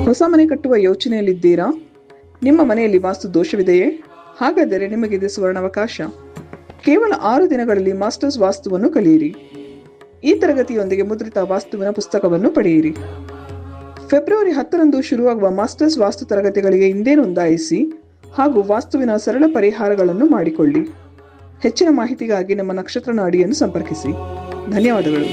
ಹೊಸ ಮನೆ ಕಟ್ಟುವ ಯೋಚನೆಯಲ್ಲಿದ್ದೀರಾ? ನಿಮ್ಮ ಮನೆಯಲ್ಲಿ ವಾಸ್ತು ದೋಷವಿದೆಯೇ? ಹಾಗಾದರೆ ನಿಮಗಿದೆ ಸುವರ್ಣಾವಕಾಶ. ಕೇವಲ 6 ದಿನಗಳಲ್ಲಿ ಮಾಸ್ಟರ್ಸ್ ವಾಸ್ತುವನ್ನು ಕಲಿಯಿರಿ. ಈ ತರಗತಿಯೊಂದಿಗೆ ಮುದ್ರಿತ ವಾಸ್ತುವಿನ ಪುಸ್ತಕವನ್ನು ಪಡೆಯಿರಿ. ಫೆಬ್ರವರಿ 10ರಂದು ಶುರುವಾಗುವ ಮಾಸ್ಟರ್ಸ್ ವಾಸ್ತು ತರಗತಿಗಳಿಗೆ ಹಿಂದೆ ನೋಂದಾಯಿಸಿ ಹಾಗೂ ವಾಸ್ತುವಿನ ಸರಳ ಪರಿಹಾರಗಳನ್ನು ಮಾಡಿಕೊಳ್ಳಿ. ಹೆಚ್ಚಿನ ಮಾಹಿತಿಗಾಗಿ ನಮ್ಮ ನಕ್ಷತ್ರ ನಾಡಿಯನ್ನು ಸಂಪರ್ಕಿಸಿ. ಧನ್ಯವಾದಗಳು.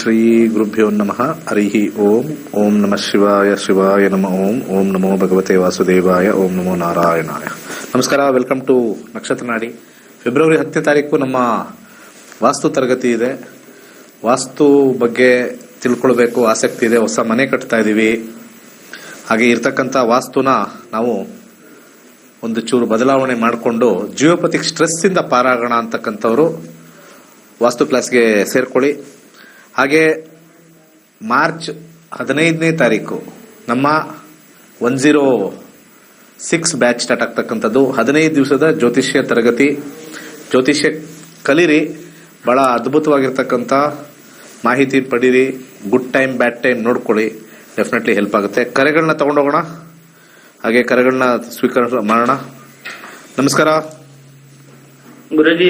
ಶ್ರೀ ಗುರುಭ್ಯೋ ನಮಃ. ಹರಿ ಓಂ. ಓಂ ನಮಃ ಶಿವಾಯ. ಶಿವಾಯ ನಮಃ. ಓಂ. ಓಂ ನಮೋ ಭಗವತೆ ವಾಸುದೇವಾಯ. ಓಂ ನಮೋ ನಾರಾಯಣಾಯ. ನಮಸ್ಕಾರ. ವೆಲ್ಕಮ್ ಟು ನಕ್ಷತ್ರ ನಾಡಿ. ಫೆಬ್ರವರಿ 10ನೇ ತಾರೀಕು ನಮ್ಮ ವಾಸ್ತು ತರಗತಿ ಇದೆ. ವಾಸ್ತು ಬಗ್ಗೆ ತಿಳ್ಕೊಳ್ಬೇಕು ಆಸಕ್ತಿ ಇದೆ. ಹೊಸ ಮನೆ ಕಟ್ತಾ ಇದ್ದೀವಿ. ಹಾಗೆ ಇರ್ತಕ್ಕಂಥ ವಾಸ್ತುನ ನಾವು ಒಂದು ಚೂರು ಬದಲಾವಣೆ ಮಾಡಿಕೊಂಡು ಜಿಯೋಪತಿಕ್ ಸ್ಟ್ರೆಸ್ಸಿಂದ ಪಾರಾಗೋಣ ಅಂತಕ್ಕಂಥವ್ರು ವಾಸ್ತು ಕ್ಲಾಸ್ಗೆ ಸೇರ್ಕೊಳ್ಳಿ. ಹಾಗೆ ಮಾರ್ಚ್ 15ನೇ ತಾರೀಕು ನಮ್ಮ 106 ಬ್ಯಾಚ್ ಸ್ಟಾರ್ಟ್ ಆಗ್ತಕ್ಕಂಥದ್ದು 15 ದಿವಸದ ಜ್ಯೋತಿಷ್ಯ ತರಗತಿ. ಜ್ಯೋತಿಷ್ಯ ಕಲೀರಿ. ಬಹಳ ಅದ್ಭುತವಾಗಿರ್ತಕ್ಕಂಥ ಮಾಹಿತಿ ಪಡೀರಿ. ಗುಡ್ ಟೈಮ್ ಬ್ಯಾಡ್ ಟೈಮ್ ನೋಡ್ಕೊಳ್ಳಿ. ಡೆಫಿನೆಟ್ಲಿ ಹೆಲ್ಪ್ ಆಗುತ್ತೆ. ಕರೆಗಳನ್ನ ತಗೊಂಡೋಗೋಣ. ಹಾಗೆ ಕರೆಗಳನ್ನ ಸ್ವೀಕಾರ ಮಾಡೋಣ. ನಮಸ್ಕಾರ ಗುರುಜಿ.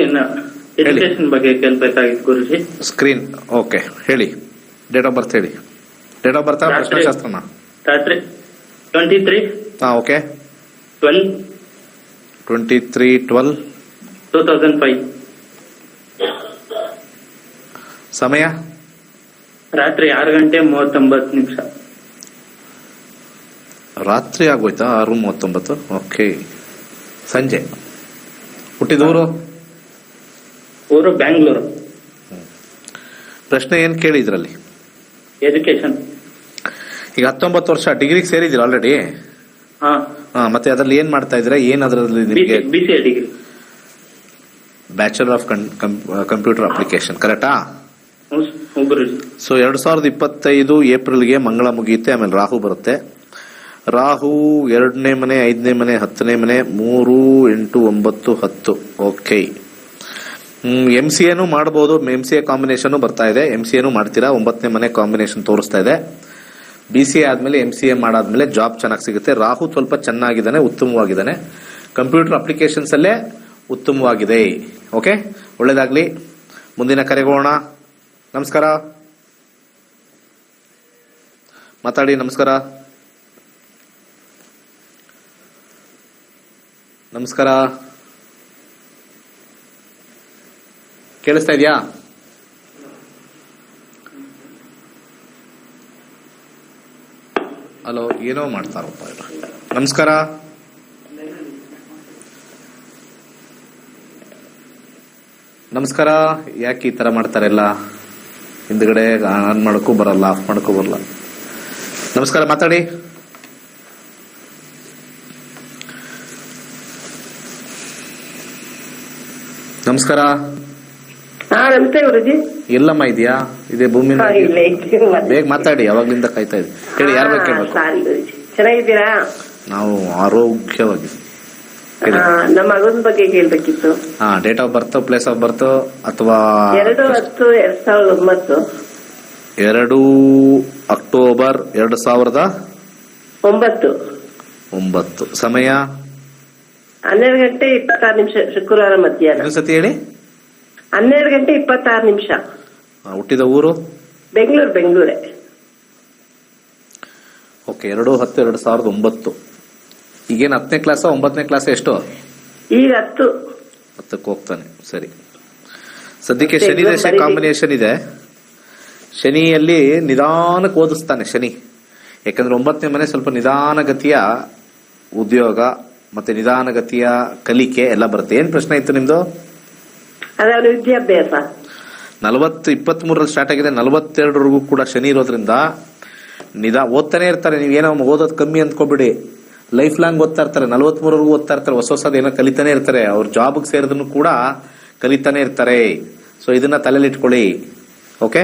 ಎಜುಕೇಶನ್ ಬಗ್ಗೆ ಕೇಳಬೇಕಾಗಿತ್ತು ಗುರುಜಿ. Screen okay. ಹೇಳಿ. ಡೇಟ್ ಆಫ್ ಬರ್ತ್ ಹೇಳಿ. ಡೇಟ್ ಆಫ್ ಬರ್ತ್ ಪ್ರಶ್ನೆಶಾಸ್ತ್ರನ ರಾತ್ರಿ 23 ಓಕೆ 12 23/12/2005. ಸಮಯ ರಾತ್ರಿ 6:39. ರಾತ್ರಿ ಆಗೋಯ್ತಾ? 6:39. ಓಕೆ. ಸಂಜೆ. ಹುಟ್ಟಿದ ಊರು ಬ್ಯಾಂಗ್ಳೂರು. ಪ್ರಶ್ನೆ ಏನ್ ಕೇಳಿ ಇದ್ರಲ್ಲಿ? ಎಜುಕೇಶನ್. ಈಗ 19 ವರ್ಷ ಡಿಗ್ರಿಗೆ ಸೇರಿದಿರ ಆಲ್ರೆಡಿ? ಮತ್ತೆ ಅದ್ರಲ್ಲಿ ಏನ್ ಮಾಡ್ತಾ ಇದ್ದೀರಾ? ಏನ್ ಅದರಲ್ಲಿ ನಿಮಗೆ? BCA degree. Bachelor of computer application. ಕರೆಕ್ಟಾ? ಸೊ 2025 ಏಪ್ರಿಲ್ಗೆ ಮಂಗಳ ಮುಗಿಯುತ್ತೆ. ಆಮೇಲೆ ರಾಹು ಬರುತ್ತೆ. ರಾಹು 2ನೇ ಮನೆ, 5ನೇ ಮನೆ, 10ನೇ ಮನೆ, 3, 8, 9, 10. ಓಕೆ. MCAನು ಮಾಡಬಹುದು. MCA ಕಾಂಬಿನೇಷನ್ ಬರ್ತಾ ಇದೆ. MCAನು ಮಾಡ್ತೀರಾ? 9ನೇ ಮನೆ ಕಾಂಬಿನೇಷನ್ ತೋರಿಸ್ತಾ ಇದೆ. BCA ಆದ್ಮೇಲೆ MCA ಮಾಡಾದ್ಮೇಲೆ ಜಾಬ್ ಚೆನ್ನಾಗಿ ಸಿಗುತ್ತೆ. ರಾಹು ಸ್ವಲ್ಪ ಚೆನ್ನಾಗಿದ್ದಾನೆ, ಉತ್ತಮವಾಗಿದ್ದಾನೆ. ಕಂಪ್ಯೂಟರ್ ಅಪ್ಲಿಕೇಶನ್ಸ್ ಅಲ್ಲೇ ಉತ್ತಮವಾಗಿದೆ. ಓಕೆ, ಒಳ್ಳೇದಾಗ್ಲಿ. ಮುಂದಿನ ಕರೆಗೋಣ. ನಮಸ್ಕಾರ. ಮಾತಾಡಿ. ನಮಸ್ಕಾರ. ನಮಸ್ಕಾರ. ಕೇಳಿಸ್ತಾ ಇದೆಯಾ? ಹಲೋ. ಏನೋ ಮಾಡ್ತಾರಪ್ಪ. ನಮಸ್ಕಾರ. ನಮಸ್ಕಾರ. ಯಾಕೆ ಈ ತರ ಮಾಡ್ತಾರೆ ಎಲ್ಲ? ಹಿಂದ್ಗಡೆ ಆನ್ ಮಾಡಕ್ಕೂ ಬರಲ್ಲ, ಆಫ್ ಮಾಡಕ್ಕೂ ಬರಲ್ಲ. ನಮಸ್ಕಾರ. ಮಾತಾಡಿ. ನಮಸ್ಕಾರ. ನಮಸ್ತೆ ಗುರುಜಿ. ಎಲ್ಲಮ್ಮ ಇದೆಯಾ? ಇದೇ ಭೂಮಿ. ಬೇಗ ಮಾತಾಡಿ. ಅವಾಗ್ಲಿಂದ ಕಾಯ್ತಾ ಇದ್ವಿ. ಹೇಳಿ. ಯಾರ ಬಗ್ಗೆ ಕೇಳಬೇಕು? ಚೆನ್ನಾಗಿದ್ದೀರಾ? ನಾವು ಆರೋಗ್ಯವಾಗಿದ್ದೀವಿ. ನಮ್ಮ ಮಗನ ಬಗ್ಗೆ ಕೇಳ್ಬೇಕಿತ್ತು. Date of birth, place of birth ಅಥವಾ 2/10/2009. 2 ಅಕ್ಟೋಬರ್ 2009. ಸಮಯ 12:26 ಶುಕ್ರವಾರ ಮಧ್ಯಾಹ್ನ. ಇನ್ನೊಂದ್ಸತಿ ಹೇಳಿ. 12:26. ಹುಟ್ಟಿದ ಊರು? ಬೆಂಗಳೂರೇ. ಓಕೆ. 2/10/2009. ಈಗೇನು 10ನೇ ಕ್ಲಾಸ್ 9ನೇ ಕ್ಲಾಸ್? ಎಷ್ಟು? ಈಗ 10ಕ್ಕೆ ಹೋಗ್ತಾನೆ. ಸರಿ. ಸದ್ಯಕ್ಕೆ ಶನಿ ದಶೆ ಕಾಂಬಿನೇಷನ್ ಇದೆ. ಶನಿಯಲ್ಲಿ ನಿಧಾನಕ್ಕೆ ಓದಿಸ್ತಾನೆ ಶನಿ. ಯಾಕಂದ್ರೆ 9ನೇ ಮನೆ ಸ್ವಲ್ಪ ನಿಧಾನಗತಿಯ ಉದ್ಯೋಗ ಮತ್ತೆ ನಿಧಾನಗತಿಯ ಕಲಿಕೆ ಎಲ್ಲ ಬರುತ್ತೆ. ಏನ್ ಪ್ರಶ್ನೆ ಇತ್ತು ನಿಮ್ದು? ವಿದ್ಯಾಭ್ಯಾಸ. 23ರಲ್ಲಿ ಸ್ಟಾರ್ಟ್ ಆಗಿದೆ. 42ವರೆಗೂ ಕೂಡ ಶನಿ ಇರೋದ್ರಿಂದ ಓದ್ತಾನೆ ಇರ್ತಾರೆ. ನೀವೇನೋ ಓದೋದು ಕಮ್ಮಿ ಅಂದ್ಕೊಬಿಡಿ. ಲೈಫ್ ಲಾಂಗ್ ಓದ್ತಾ ಇರ್ತಾರೆ. 43ವರೆಗೂ ಓದ್ತಾ ಇರ್ತಾರೆ. ಹೊಸದು ಏನೋ ಕಲಿತಾನೆ ಇರ್ತಾರೆ. ಅವ್ರ ಜಾಬ್ಗೆ ಸೇರಿದ್ರು ಕೂಡ ಕಲಿತಾನೆ ಇರ್ತಾರೆ. ಸೊ ಇದನ್ನ ತಲೆಯಲ್ಲಿ ಇಟ್ಕೊಳ್ಳಿ. ಓಕೆ.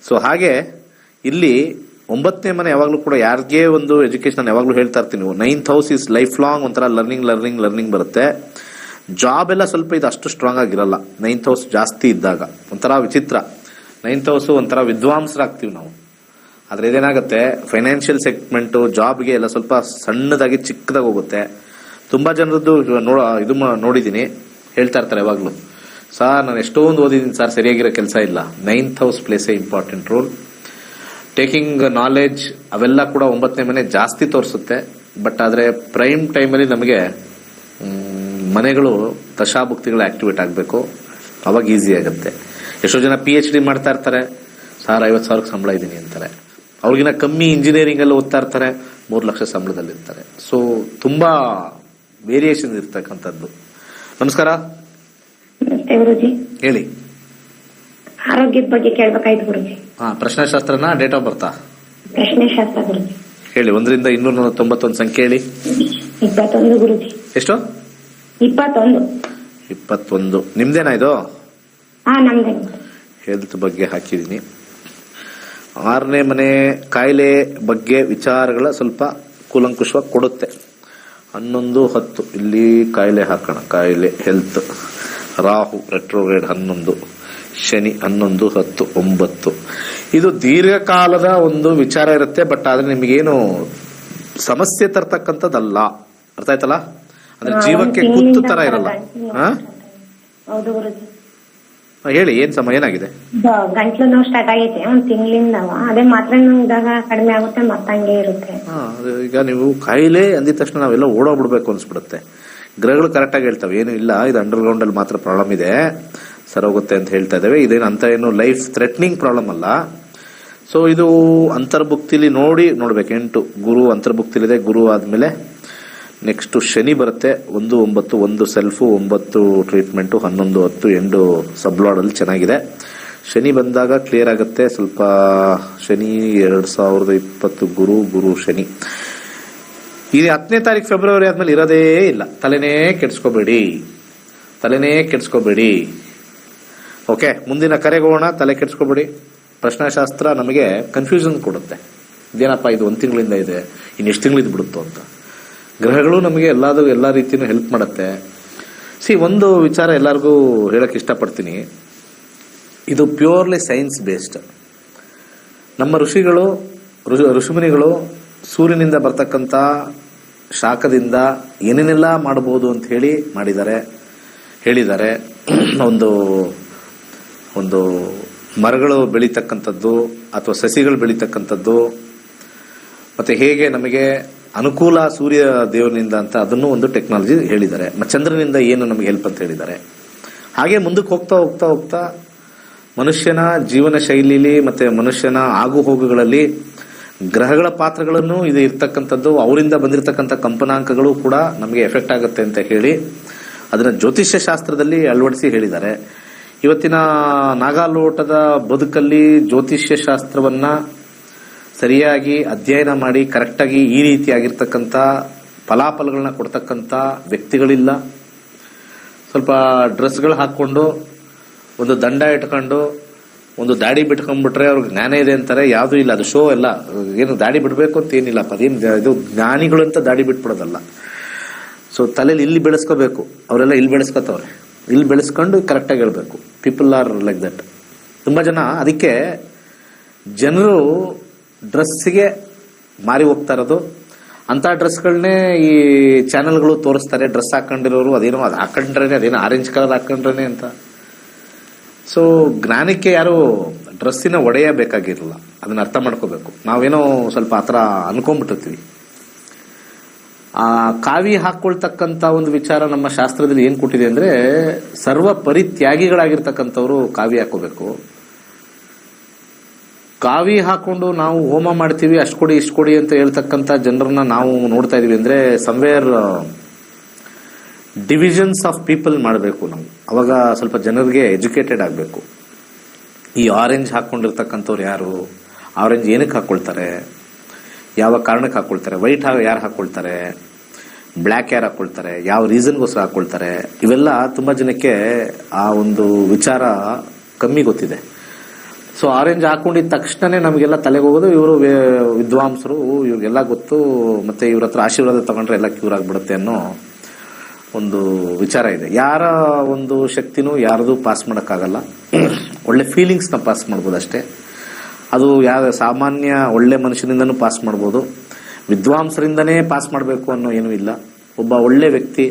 ಸೊ ಹಾಗೆ ಇಲ್ಲಿ 9ನೇ ಮನೆ ಯಾವಾಗಲೂ ಕೂಡ ಯಾರಿಗೇ ಒಂದು ಎಜುಕೇಶನ್ ಯಾವಾಗಲೂ ಹೇಳ್ತಾ ಇರ್ತೀನಿ, 9th house is life long ಒಂಥರ ಲರ್ನಿಂಗ್ ಬರುತ್ತೆ. ಜಾಬ್ ಎಲ್ಲ ಸ್ವಲ್ಪ ಇದು ಅಷ್ಟು ಸ್ಟ್ರಾಂಗ್ ಆಗಿರಲ್ಲ 9th ಹೌಸ್ ಜಾಸ್ತಿ ಇದ್ದಾಗ. ಒಂಥರ ವಿಚಿತ್ರ, 9th ಹೌಸ್ ಒಂಥರ ವಿದ್ವಾಂಸರಾಗ್ತೀವಿ ನಾವು. ಆದ್ರೆ ಇದೇನಾಗುತ್ತೆ, ಫೈನಾನ್ಷಿಯಲ್ ಸೆಗ್ಮೆಂಟ್ ಜಾಬ್ಗೆ ಎಲ್ಲ ಸ್ವಲ್ಪ ಸಣ್ಣದಾಗಿ ಚಿಕ್ಕದಾಗಿ ಹೋಗುತ್ತೆ. ತುಂಬಾ ಜನರದ್ದು ನೋಡಿದೀನಿ, ಹೇಳ್ತಾ ಇರ್ತಾರೆ ಯಾವಾಗ್ಲೂ, ಸರ್ ನಾನು ಎಷ್ಟೊಂದು ಓದಿದ್ದೀನಿ ಸರ್, ಸರಿಯಾಗಿರೋ ಕೆಲಸ ಇಲ್ಲ. 9th house place A important role. Taking knowledge ಅವೆಲ್ಲ ಕೂಡ 9ನೇ ಮನೆ ಜಾಸ್ತಿ ತೋರಿಸುತ್ತೆ. ಬಟ್ ಆದ್ರೆ ಪ್ರೈಮ್ ಟೈಮಲ್ಲಿ ನಮಗೆ ಮನೆಗಳು ದಶಾಭುಕ್ತಿಗಳು ಆಕ್ಟಿವೇಟ್ ಆಗಬೇಕು, ಅವಾಗ ಈಸಿ ಆಗುತ್ತೆ. ಎಷ್ಟೋ ಜನ PhD ಮಾಡ್ತಾ ಇರ್ತಾರೆ, ಸರ್ 50,000 ಸಂಬಳ ಇದ್ದೀನಿ ಅಂತಾರೆ. ಅವ್ರಿಗಿನ ಕಮ್ಮಿ ಇಂಜಿನಿಯರಿಂಗ್ ಅಲ್ಲಿ ಓದ್ತಾ ಇರ್ತಾರೆ, 3 ಲಕ್ಷ ಸಂಬಳದಲ್ಲಿ ಇರ್ತಾರೆ. ಸೊ ತುಂಬಾ ವೇರಿಯೇಷನ್ ಇರ್ತಕ್ಕಂಥದ್ದು. ನಮಸ್ಕಾರ. ನಮಸ್ತೆ ಗುರುಜಿ. ಹೇಳಿ. ಆರೋಗ್ಯದ ಬಗ್ಗೆ ಕೇಳ್ಬೇಕಾಯ್ತು ಗುರುಜಿ. ಪ್ರಶ್ನೆಶಾಸ್ತ್ರನ ಡೇಟ್ ಆಫ್ ಬರ್ತಾ ಪ್ರಶ್ನೆ ಶಾಸ್ತ್ರ ಗುರುಜಿ. ಹೇಳಿ. 1 ರಿಂದ 291 ಸಂಖ್ಯೆ ಹೇಳಿ. 21 ಗುರುಜಿ. ಎಷ್ಟು? 21. ನಿಮ್ದೇನಾ ಇದು? ನಮ್ದೇ. ಹೆಲ್ತ್ ಬಗ್ಗೆ ಹಾಕಿದೀನಿ. 6ನೇ ಮನೆ ಕಾಯಿಲೆ ಬಗ್ಗೆ ವಿಚಾರಗಳ ಸ್ವಲ್ಪ ಕೂಲಂಕುಷವಾಗಿ ಕೊಡುತ್ತೆ. 11-10 ಇಲ್ಲಿ ಕಾಯಿಲೆ ಹಾಕೋಣ. ಕಾಯಿಲೆ ಹೆಲ್ತ್. ರಾಹು ರೆಟ್ರೋಗ್ರೇಡ್ 11, ಶನಿ 11, 10, 9. ಇದು ದೀರ್ಘಕಾಲದ ಒಂದು ವಿಚಾರ ಇರುತ್ತೆ. ಬಟ್ ಆದ್ರೆ ನಿಮಗೇನು ಸಮಸ್ಯೆ ತರ್ತಕ್ಕಂಥದ್ದಲ್ಲ. ಅರ್ಥ ಆಯ್ತಲ್ಲ? ಅಂದ್ರೆ ಜೀವಕ್ಕೆ ಕುತ್ತು ತರ ಇರಲ್ಲ. ಹೌದು ಗುರುಜಿ. ಹೇಳಿ, ಏನಾಗಿದೆ? ಗಂಟ್ಲು ನೋವು ಸ್ಟಾರ್ಟ್ ಆಗೈತೆ 1 ತಿಂಗಳಿಂದ. ಅದೇ ಮಾತ್ರೆ ನುಂಗಿದಾಗ ಕಡಿಮೆ ಆಗುತ್ತೆ, ಮತ್ತಂಗೆ ಇರುತ್ತೆ. ಈಗ ನೀವು ಕಾಯಿಲೆ ಅಂದಿದ ತಕ್ಷಣ ನಾವೆಲ್ಲ ಓಡೋಗ್ಬಿಡ್ಬೇಕು ಅನ್ಸ್ಬಿಡುತ್ತೆ. ಗ್ರಹಗಳು ಕರೆಕ್ಟ್ ಆಗಿ ಹೇಳ್ತವೆ, ಏನು ಇಲ್ಲ, ಇದು ಅಂಡರ್ಗ್ರೌಂಡ್ ಅಲ್ಲಿ ಮಾತ್ರ ಪ್ರಾಬ್ಲಮ್ ಇದೆ, ಸರೋಗುತ್ತೆ ಅಂತ ಹೇಳ್ತಾ ಇದ್ದೇವೆ. ಇದೇನು ಅಂತ ಏನು ಲೈಫ್ ಥ್ರೆಟ್ನಿಂಗ್ ಪ್ರಾಬ್ಲಮ್ ಅಲ್ಲ. ಸೊ ಇದು ಅಂತರ್ಭುಕ್ತಿಲಿ ನೋಡ್ಬೇಕು. 8 ಗುರು ಅಂತರ್ಭುಕ್ತಿಲಿದೆ. ಗುರು ಆದ್ಮೇಲೆ ನೆಕ್ಸ್ಟ್ ಶನಿ ಬರುತ್ತೆ. 1, 9, 1 ಸೆಲ್ಫು, 9 ಟ್ರೀಟ್ಮೆಂಟು, 11, 10 ಎಂಡು ಸಬ್ಲಾಡ್ ಅಲ್ಲಿ ಚೆನ್ನಾಗಿದೆ. ಶನಿ ಬಂದಾಗ ಕ್ಲಿಯರ್ ಆಗುತ್ತೆ ಸ್ವಲ್ಪ. ಶನಿ 2020 ಗುರು ಶನಿ. ಈ 10ನೇ ತಾರೀಕು ಫೆಬ್ರವರಿ ಆದ್ಮೇಲೆ ಇರೋದೇ ಇಲ್ಲ. ತಲೆನೇ ಕೆಡಿಸ್ಕೋಬೇಡಿ. ಓಕೆ, ಮುಂದಿನ ಕರೆಗೆ ಹೋಗೋಣ. ತಲೆ ಕೆಡಿಸ್ಕೋಬೇಡಿ. ಪ್ರಶ್ನಾಶಾಸ್ತ್ರ ನಮಗೆ ಕನ್ಫ್ಯೂಷನ್ ಕೊಡುತ್ತೆ. ಇದೇನಪ್ಪ ಇದು 1 ತಿಂಗಳಿಂದ ಇದೆ, ಇನ್ನು ಎಷ್ಟು ತಿಂಗಳಿದ್ ಬಿಡುತ್ತೋ ಅಂತ. ಗ್ರಹಗಳು ನಮಗೆ ಎಲ್ಲಾ ರೀತಿಯೂ ಹೆಲ್ಪ್ ಮಾಡುತ್ತೆ. ಒಂದು ವಿಚಾರ ಎಲ್ಲರಿಗೂ ಹೇಳಕ್ ಇಷ್ಟಪಡ್ತೀನಿ. ಇದು ಪ್ಯೂರ್ಲಿ ಸೈನ್ಸ್ ಬೇಸ್ಡ್. ನಮ್ಮ ಋಷಿಮುನಿಗಳು ಸೂರ್ಯನಿಂದ ಬರ್ತಕ್ಕಂಥ ಶಾಖದಿಂದ ಏನೇನೆಲ್ಲ ಮಾಡಬಹುದು ಅಂತ ಹೇಳಿದ್ದಾರೆ. ಒಂದು ಮರಗಳು ಬೆಳೀತಕ್ಕಂಥದ್ದು ಅಥವಾ ಸಸಿಗಳು ಬೆಳೀತಕ್ಕಂಥದ್ದು, ಮತ್ತೆ ಹೇಗೆ ನಮಗೆ ಅನುಕೂಲ ಸೂರ್ಯ ದೇವನಿಂದ ಅಂತ ಅದನ್ನು ಒಂದು ಟೆಕ್ನಾಲಜಿ ಹೇಳಿದ್ದಾರೆ. ಚಂದ್ರನಿಂದ ಏನು ನಮಗೆ ಹೆಲ್ಪ್ ಅಂತ ಹೇಳಿದ್ದಾರೆ. ಹಾಗೆ ಮುಂದಕ್ಕೆ ಹೋಗ್ತಾ ಮನುಷ್ಯನ ಜೀವನ ಶೈಲಿಲಿ ಮತ್ತೆ ಮನುಷ್ಯನ ಆಗು ಹೋಗುಗಳಲ್ಲಿ ಗ್ರಹಗಳ ಪಾತ್ರಗಳನ್ನು ಇದು ಇರ್ತಕ್ಕಂಥದ್ದು, ಅವರಿಂದ ಬಂದಿರತಕ್ಕಂಥ ಕಂಪನಾಂಕಗಳು ಕೂಡ ನಮಗೆ ಎಫೆಕ್ಟ್ ಆಗುತ್ತೆ ಅಂತ ಹೇಳಿ ಅದನ್ನ ಜ್ಯೋತಿಷ್ಯ ಶಾಸ್ತ್ರದಲ್ಲಿ ಅಳವಡಿಸಿ ಹೇಳಿದ್ದಾರೆ. ಇವತ್ತಿನ ನಾಗಾಲೋಟದ ಬದುಕಲ್ಲಿ ಜ್ಯೋತಿಷ್ಯ ಶಾಸ್ತ್ರವನ್ನ ಸರಿಯಾಗಿ ಅಧ್ಯಯನ ಮಾಡಿ ಕರೆಕ್ಟಾಗಿ ಈ ರೀತಿಯಾಗಿರ್ತಕ್ಕಂಥ ಫಲಾಫಲಗಳನ್ನ ಕೊಡ್ತಕ್ಕಂಥ ವ್ಯಕ್ತಿಗಳಿಲ್ಲ. ಸ್ವಲ್ಪ ಡ್ರೆಸ್ಗಳು ಹಾಕೊಂಡು, ಒಂದು ದಂಡ ಇಟ್ಕೊಂಡು, ಒಂದು ದಾಡಿ ಬಿಟ್ಕೊಂಡ್ಬಿಟ್ರೆ ಅವ್ರಿಗೆ ಜ್ಞಾನ ಇದೆ ಅಂತಾರೆ. ಯಾವುದೂ ಇಲ್ಲ, ಅದು ಶೋ ಎಲ್ಲ. ಏನು ದಾಡಿ ಬಿಡಬೇಕು ಅಂತ ಏನಿಲ್ಲ, ಅದೇನು ಇದು ಜ್ಞಾನಿಗಳು ಅಂತ ದಾಡಿ ಬಿಟ್ಬಿಡೋದಲ್ಲ. ಸೊ ತಲೆಯಲ್ಲಿ ಇಲ್ಲಿ ಬೆಳೆಸ್ಕೋಬೇಕು. ಅವರೆಲ್ಲ ಇಲ್ಲಿ ಬೆಳೆಸ್ಕೋತವ್ರೆ. ಇಲ್ಲಿ ಬೆಳೆಸ್ಕೊಂಡು ಕರೆಕ್ಟಾಗಿ ಹೇಳ್ಬೇಕು. People are like that. ತುಂಬ ಜನ ಅದಕ್ಕೆ ಜನರು ಡ್ರೆಸ್ಸಿಗೆ ಮಾರಿ ಹೋಗ್ತಾ ಇರೋದು. ಅಂಥ ಡ್ರೆಸ್ಗಳನ್ನೇ ಈ ಚಾನೆಲ್ಗಳು ತೋರಿಸ್ತಾರೆ. ಡ್ರೆಸ್ ಹಾಕೊಂಡಿರೋರು ಅದೇನೋ ಅದು ಹಾಕೊಂಡ್ರೇನೆ, ಅದೇನೋ ಆರೆಂಜ್ ಕಲರ್ ಹಾಕೊಂಡ್ರೇನೆ ಅಂತ. ಸೊ ಜ್ಞಾನಕ್ಕೆ ಯಾರು ಡ್ರೆಸ್ಸಿನ ಒಡೆಯ ಬೇಕಾಗಿರಲ್ಲ. ಅದನ್ನ ಅರ್ಥ ಮಾಡ್ಕೋಬೇಕು. ನಾವೇನೋ ಸ್ವಲ್ಪ ಆ ಥರ ಅನ್ಕೊಂಡ್ಬಿಟ್ಟಿರ್ತೀವಿ. ಆ ಕಾವಿ ಹಾಕೊಳ್ತಕ್ಕಂಥ ಒಂದು ವಿಚಾರ ನಮ್ಮ ಶಾಸ್ತ್ರದಲ್ಲಿ ಏನ್ ಕೊಟ್ಟಿದೆ ಅಂದ್ರೆ, ಸರ್ವ ಪರಿತ್ಯಾಗಿಗಳಾಗಿರ್ತಕ್ಕಂಥವ್ರು ಕಾವಿ ಹಾಕೋಬೇಕು. ಕಾವಿ ಹಾಕೊಂಡು ನಾವು ಹೋಮ ಮಾಡ್ತೀವಿ, ಅಷ್ಟು ಕೊಡಿ ಇಷ್ಟು ಕೊಡಿ ಅಂತ ಹೇಳ್ತಕ್ಕಂಥ ಜನರನ್ನ ನಾವು ನೋಡ್ತಾ ಇದೀವಿ. ಅಂದ್ರೆ ಸಮ್ವೇರ್ ಡಿವಿಷನ್ಸ್ ಆಫ್ ಪೀಪಲ್ ಮಾಡಬೇಕು ನಾವು. ಅವಾಗ ಸ್ವಲ್ಪ ಜನರಿಗೆ ಎಜುಕೇಟೆಡ್ ಆಗಬೇಕು. ಈ ಆರೆಂಜ್ ಹಾಕೊಂಡಿರ್ತಕ್ಕಂಥವ್ರು ಯಾರು, ಆರೆಂಜ್ ಏನಕ್ಕೆ ಹಾಕೊಳ್ತಾರೆ, ಯಾವ ಕಾರಣಕ್ಕೆ ಹಾಕೊಳ್ತಾರೆ, ವೈಟ್ ಯಾರು ಹಾಕೊಳ್ತಾರೆ, ಬ್ಲ್ಯಾಕ್ ಯಾರು ಹಾಕೊಳ್ತಾರೆ, ಯಾವ ರೀಸನ್ಗೋಸ್ಕರ ಹಾಕೊಳ್ತಾರೆ, ಇವೆಲ್ಲ ತುಂಬಾ ಜನಕ್ಕೆ ಆ ಒಂದು ವಿಚಾರ ಕಮ್ಮಿ ಗೊತ್ತಿದೆ. ಸೊ ಆರೆಂಜ್ ಹಾಕೊಂಡಿದ ತಕ್ಷಣನೇ ನಮಗೆಲ್ಲ ತಲೆಗೆ ಹೋಗೋದು ಇವರು ವಿದ್ವಾಂಸರು, ಇವ್ರಿಗೆಲ್ಲ ಗೊತ್ತು, ಮತ್ತೆ ಇವ್ರ ಹತ್ರ ಆಶೀರ್ವಾದ ತಗೊಂಡ್ರೆ ಎಲ್ಲ ಕ್ಯೂರ್ ಆಗ್ಬಿಡುತ್ತೆ ಅನ್ನೋ ಒಂದು ವಿಚಾರ ಇದೆ. ಯಾರ ಒಂದು ಶಕ್ತಿನೂ ಯಾರದು ಪಾಸ್ ಮಾಡೋಕ್ಕಾಗಲ್ಲ. ಒಳ್ಳೆ ಫೀಲಿಂಗ್ಸ್ನ ಪಾಸ್ ಮಾಡ್ಬೋದು ಅಷ್ಟೇ. ಅದು ಯಾವ ಸಾಮಾನ್ಯ ಒಳ್ಳೆ ಮನುಷ್ಯನಿಂದನೂ ಪಾಸ್ ಮಾಡ್ಬೋದು, ವಿದ್ವಾಂಸರಿಂದನೇ ಪಾಸ್ ಮಾಡಬೇಕು ಅನ್ನೋ ಏನೂ ಇಲ್ಲ. ಒಬ್ಬ ಒಳ್ಳೆ ವ್ಯಕ್ತಿ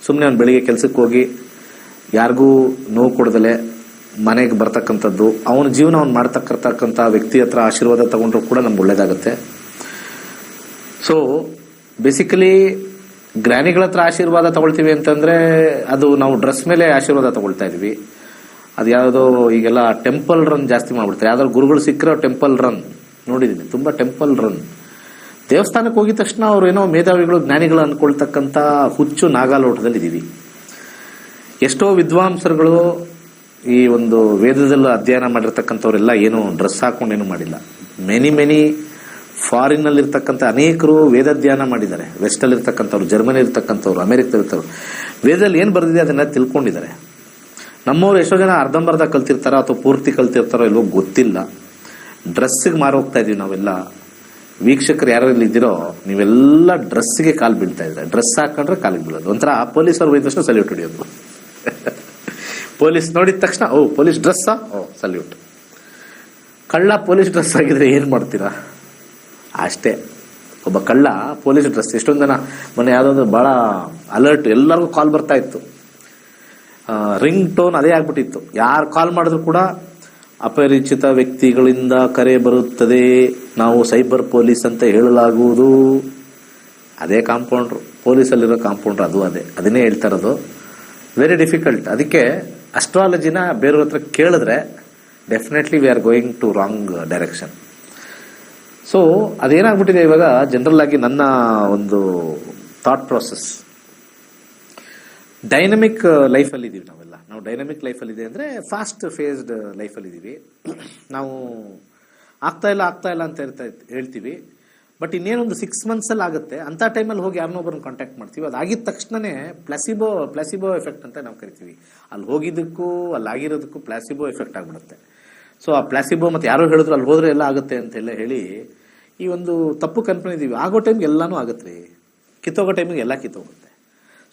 ಸುಮ್ಮನೆ ಅವ್ನು ಬೆಳಿಗ್ಗೆ ಕೆಲಸಕ್ಕೆ ಹೋಗಿ ಯಾರಿಗೂ ನೋವು ಕೊಡದಲೆ ಮನೆಗೆ ಬರ್ತಕ್ಕಂಥದ್ದು, ಅವನ ಜೀವನ ಅವ್ನು ಮಾಡ್ತಕ್ಕಂಥ ವ್ಯಕ್ತಿ ಹತ್ರ ಆಶೀರ್ವಾದ ತಗೊಂಡ್ರು ಕೂಡ ನಮ್ಗೆ ಒಳ್ಳೇದಾಗುತ್ತೆ. ಸೊ ಬೇಸಿಕಲಿ ಜ್ಞಾನಿಗಳ ಹತ್ರ ಆಶೀರ್ವಾದ ತಗೊಳ್ತೀವಿ ಅಂತಂದ್ರೆ ಅದು ನಾವು ಡ್ರೆಸ್ ಮೇಲೆ ಆಶೀರ್ವಾದ ತಗೊಳ್ತಾ ಇದೀವಿ. ಅದು ಯಾವುದೋ ಈಗೆಲ್ಲ ಟೆಂಪಲ್ ರನ್ ಜಾಸ್ತಿ ಮಾಡ್ಬಿಡ್ತಾರೆ. ಯಾವ್ದಾದ್ರು ಗುರುಗಳು ಸಿಕ್ಕರೆ ಟೆಂಪಲ್ ರನ್ ನೋಡಿದೀನಿ, ತುಂಬಾ ಟೆಂಪಲ್ ರನ್. ದೇವಸ್ಥಾನಕ್ಕೆ ಹೋಗಿದ ತಕ್ಷಣ ಅವ್ರು ಏನೋ ಮೇಧಾವಿಗಳು ಜ್ಞಾನಿಗಳು ಅನ್ಕೊಳ್ತಕ್ಕಂಥ ಹುಚ್ಚು ನಾಗಾಲೋಟದಲ್ಲಿ ಇದೀವಿ. ಎಷ್ಟೋ ವಿದ್ವಾಂಸರುಗಳು ಈ ಒಂದು ವೇದದಲ್ಲಿ ಅಧ್ಯಯನ ಮಾಡಿರ್ತಕ್ಕಂಥವ್ರೆಲ್ಲ ಏನು ಡ್ರೆಸ್ ಹಾಕೊಂಡೇನು ಮಾಡಿಲ್ಲ. ಮೆನಿ ಫಾರಿನ್ ಅಲ್ಲಿ ಇರ್ತಕ್ಕಂಥ ಅನೇಕರು ವೇದಾಧ್ಯಯನ ಮಾಡಿದ್ದಾರೆ. ವೆಸ್ಟ್ ಅಲ್ಲಿ ಇರ್ತಕ್ಕಂಥವ್ರು, ಜರ್ಮನಿ ಇರ್ತಕ್ಕಂಥವ್ರು, ಅಮೆರಿಕದಲ್ಲಿರ್ತವ್ರು ವೇದದಲ್ಲಿ ಏನ್ ಬರ್ದಿದೆ ಅದನ್ನ ತಿಳ್ಕೊಂಡಿದ್ದಾರೆ. ನಮ್ಮವ್ರು ಎಷ್ಟೋ ಜನ ಅರ್ಧಂಬರ್ಧ ಕಲ್ತಿರ್ತಾರೋ ಅಥವಾ ಪೂರ್ತಿ ಕಲ್ತಿರ್ತಾರೋ ಇಲ್ವೋ ಗೊತ್ತಿಲ್ಲ. ಡ್ರೆಸ್ಸಿಗೆ ಮಾರೋಗ್ತಾ ಇದೀವಿ ನಾವೆಲ್ಲ. ವೀಕ್ಷಕರು ಯಾರು ಇದ್ದೀರೋ ನೀವೆಲ್ಲ ಡ್ರೆಸ್ಗೆ ಕಾಲು ಬೀಳ್ತಾ ಇದ್ರೆ, ಡ್ರೆಸ್ ಹಾಕೊಂಡ್ರೆ ಕಾಲಿಗೆ ಬೀಳೋದು. ಒಂಥರ ಪೊಲೀಸರು ಹೋಗಿದ ತಕ್ಷಣ ಸಲ್ಯೂಟ್ ಹೊಡಿಯೋದು. ಪೊಲೀಸ್ ನೋಡಿದ ತಕ್ಷಣ ಓ ಪೊಲೀಸ್ ಡ್ರೆಸ್ಸಾ, ಓ ಸಲ್ಯೂಟ್. ಕಳ್ಳ ಪೊಲೀಸ್ ಡ್ರೆಸ್ ಆಗಿದ್ರೆ ಏನ್ ಮಾಡ್ತೀರಾ? ಅಷ್ಟೇ. ಒಬ್ಬ ಕಳ್ಳ ಪೊಲೀಸ್ ಡ್ರೆಸ್, ಎಷ್ಟೊಂದು ಜನ ಮೊನ್ನೆ ಯಾವ್ದಾದ್ರು ಬಹಳ ಅಲರ್ಟ್, ಎಲ್ಲರಿಗೂ ಕಾಲ್ ಬರ್ತಾ ಇತ್ತು, ರಿಂಗ್ ಟೋನ್ ಅದೇ ಆಗ್ಬಿಟ್ಟಿತ್ತು. ಯಾರು ಕಾಲ್ ಮಾಡಿದ್ರು ಕೂಡ ಅಪರಿಚಿತ ವ್ಯಕ್ತಿಗಳಿಂದ ಕರೆ ಬರುತ್ತದೆ, ನಾವು ಸೈಬರ್ ಪೊಲೀಸ್ ಅಂತ ಹೇಳಲಾಗುವುದು. ಅದೇ ಕಾಂಪೌಂಡ್ರು, ಪೊಲೀಸಲ್ಲಿರೋ ಕಾಂಪೌಂಡ್ರು ಅದು ಅದನ್ನೇ ಹೇಳ್ತಾ ಇರೋದು. Very difficult. ಅದಕ್ಕೆ ಅಸ್ಟ್ರಾಲಜಿನ ಬೇರೆಯವ್ರ ಹತ್ರ ಕೇಳಿದ್ರೆ definitely we are going to wrong direction. So ಅದೇನಾಗ್ಬಿಟ್ಟಿದೆ ಇವಾಗ ಜನರಲ್ ಆಗಿ ನನ್ನ ಒಂದು ಥಾಟ್ ಪ್ರಾಸೆಸ್, ಡೈನಮಿಕ್ ಲೈಫಲ್ಲಿ ಇದೀವಿ ನಾವೆಲ್ಲ. ನಾವು ಡೈನಮಿಕ್ ಲೈಫಲ್ಲಿ ಇದೆ ಅಂದ್ರೆ ಫಾಸ್ಟ್ ಫೇಸ್ಡ್ ಲೈಫಲ್ಲಿ ಇದೀವಿ. ನಾವು ಆಗ್ತಾ ಇಲ್ಲ ಅಂತ ಹೇಳ್ತೀವಿ. ಬಟ್ ಇನ್ನೇನೊಂದು 6 months ಅಲ್ಲಿ ಆಗುತ್ತೆ. ಅಂತ ಟೈಮಲ್ಲಿ ಹೋಗಿ ಯಾರನ್ನೊಬ್ಬರನ್ನ ಕಾಂಟ್ಯಾಕ್ಟ್ ಮಾಡ್ತೀವಿ. ಅದಾಗಿದ ತಕ್ಷಣನೇ ಪ್ಲಾಸಿಬೋ ಎಫೆಕ್ಟ್ ಅಂತ ನಾವು ಕರಿತೀವಿ. ಅಲ್ಲಿ ಹೋಗಿದ್ದಕ್ಕೂ ಅಲ್ಲಿ ಆಗಿರೋದಕ್ಕೂ ಪ್ಲಾಸಿಬೋ ಎಫೆಕ್ಟ್ ಆಗ್ಬಿಡುತ್ತೆ. ಸೊ ಆ ಪ್ಲಾಸಿಬೋ ಮತ್ತೆ ಯಾರೋ ಹೇಳಿದ್ರು ಅಲ್ಲಿ ಹೋದ್ರೆ ಎಲ್ಲ ಆಗುತ್ತೆ ಅಂತೆಲ್ಲ ಹೇಳಿ ಈ ಒಂದು ತಪ್ಪು ಕಲ್ಪನೆ ಇದೀವಿ. ಆಗೋ ಟೈಮ್ಗೆ ಎಲ್ಲಾನು ಆಗುತ್ತೆ, ಕಿತ್ತೋಗೋ ಟೈಮಿಗೆ ಎಲ್ಲ ಕಿತ್ತೋಗುತ್ತೆ.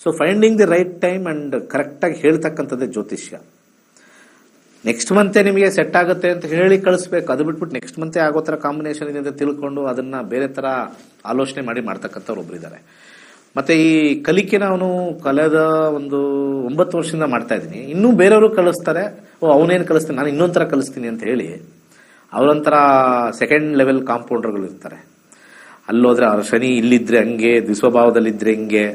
So finding the right time and ಕರೆಕ್ಟಾಗಿ ಹೇಳ್ತಕ್ಕಂಥದ್ದೇ ಜ್ಯೋತಿಷ್ಯ. ನೆಕ್ಸ್ಟ್ ಮಂತೆ ನಿಮಗೆ ಸೆಟ್ ಆಗುತ್ತೆ ಅಂತ ಹೇಳಿ ಕಳಿಸ್ಬೇಕು. ಅದು ಬಿಟ್ಬಿಟ್ಟು ನೆಕ್ಸ್ಟ್ ಮಂತೆ ಆಗೋ ತರ ಕಾಂಬಿನೇಷನ್ ಇದೆ ಅಂತ ತಿಳ್ಕೊಂಡು ಅದನ್ನ ಬೇರೆ ತರ ಆಲೋಚನೆ ಮಾಡ್ತಕ್ಕಂಥವ್ರು ಒಬ್ರು ಇದ್ದಾರೆ. ಮತ್ತೆ ಈ ಕಲಿಕೆನ ಅವನು ಕಳೆದ ಒಂದು 9 ವರ್ಷದಿಂದ ಮಾಡ್ತಾ ಇದ್ದೀನಿ. ಇನ್ನೂ ಬೇರೆಯವರು ಕಳಿಸ್ತಾರೆ, ಓ ಅವನೇನು ಕಲಿಸ್ತೀನಿ ನಾನು ಇನ್ನೊಂಥರ ಕಲಿಸ್ತೀನಿ ಅಂತ ಹೇಳಿ ಅವರೊಂಥರ ಸೆಕೆಂಡ್ ಲೆವೆಲ್ ಕಾಂಪೌಂಡರ್ಗಳು ಇರ್ತಾರೆ. ಅಲ್ಲೋದ್ರೆ ಅವ್ರ ಶನಿ ಇಲ್ಲಿದ್ರೆ ಹಂಗೆ, ದ್ವಿಸ್ವಭಾವದಲ್ಲಿದ್ರೆ ಹಿಂಗೆ.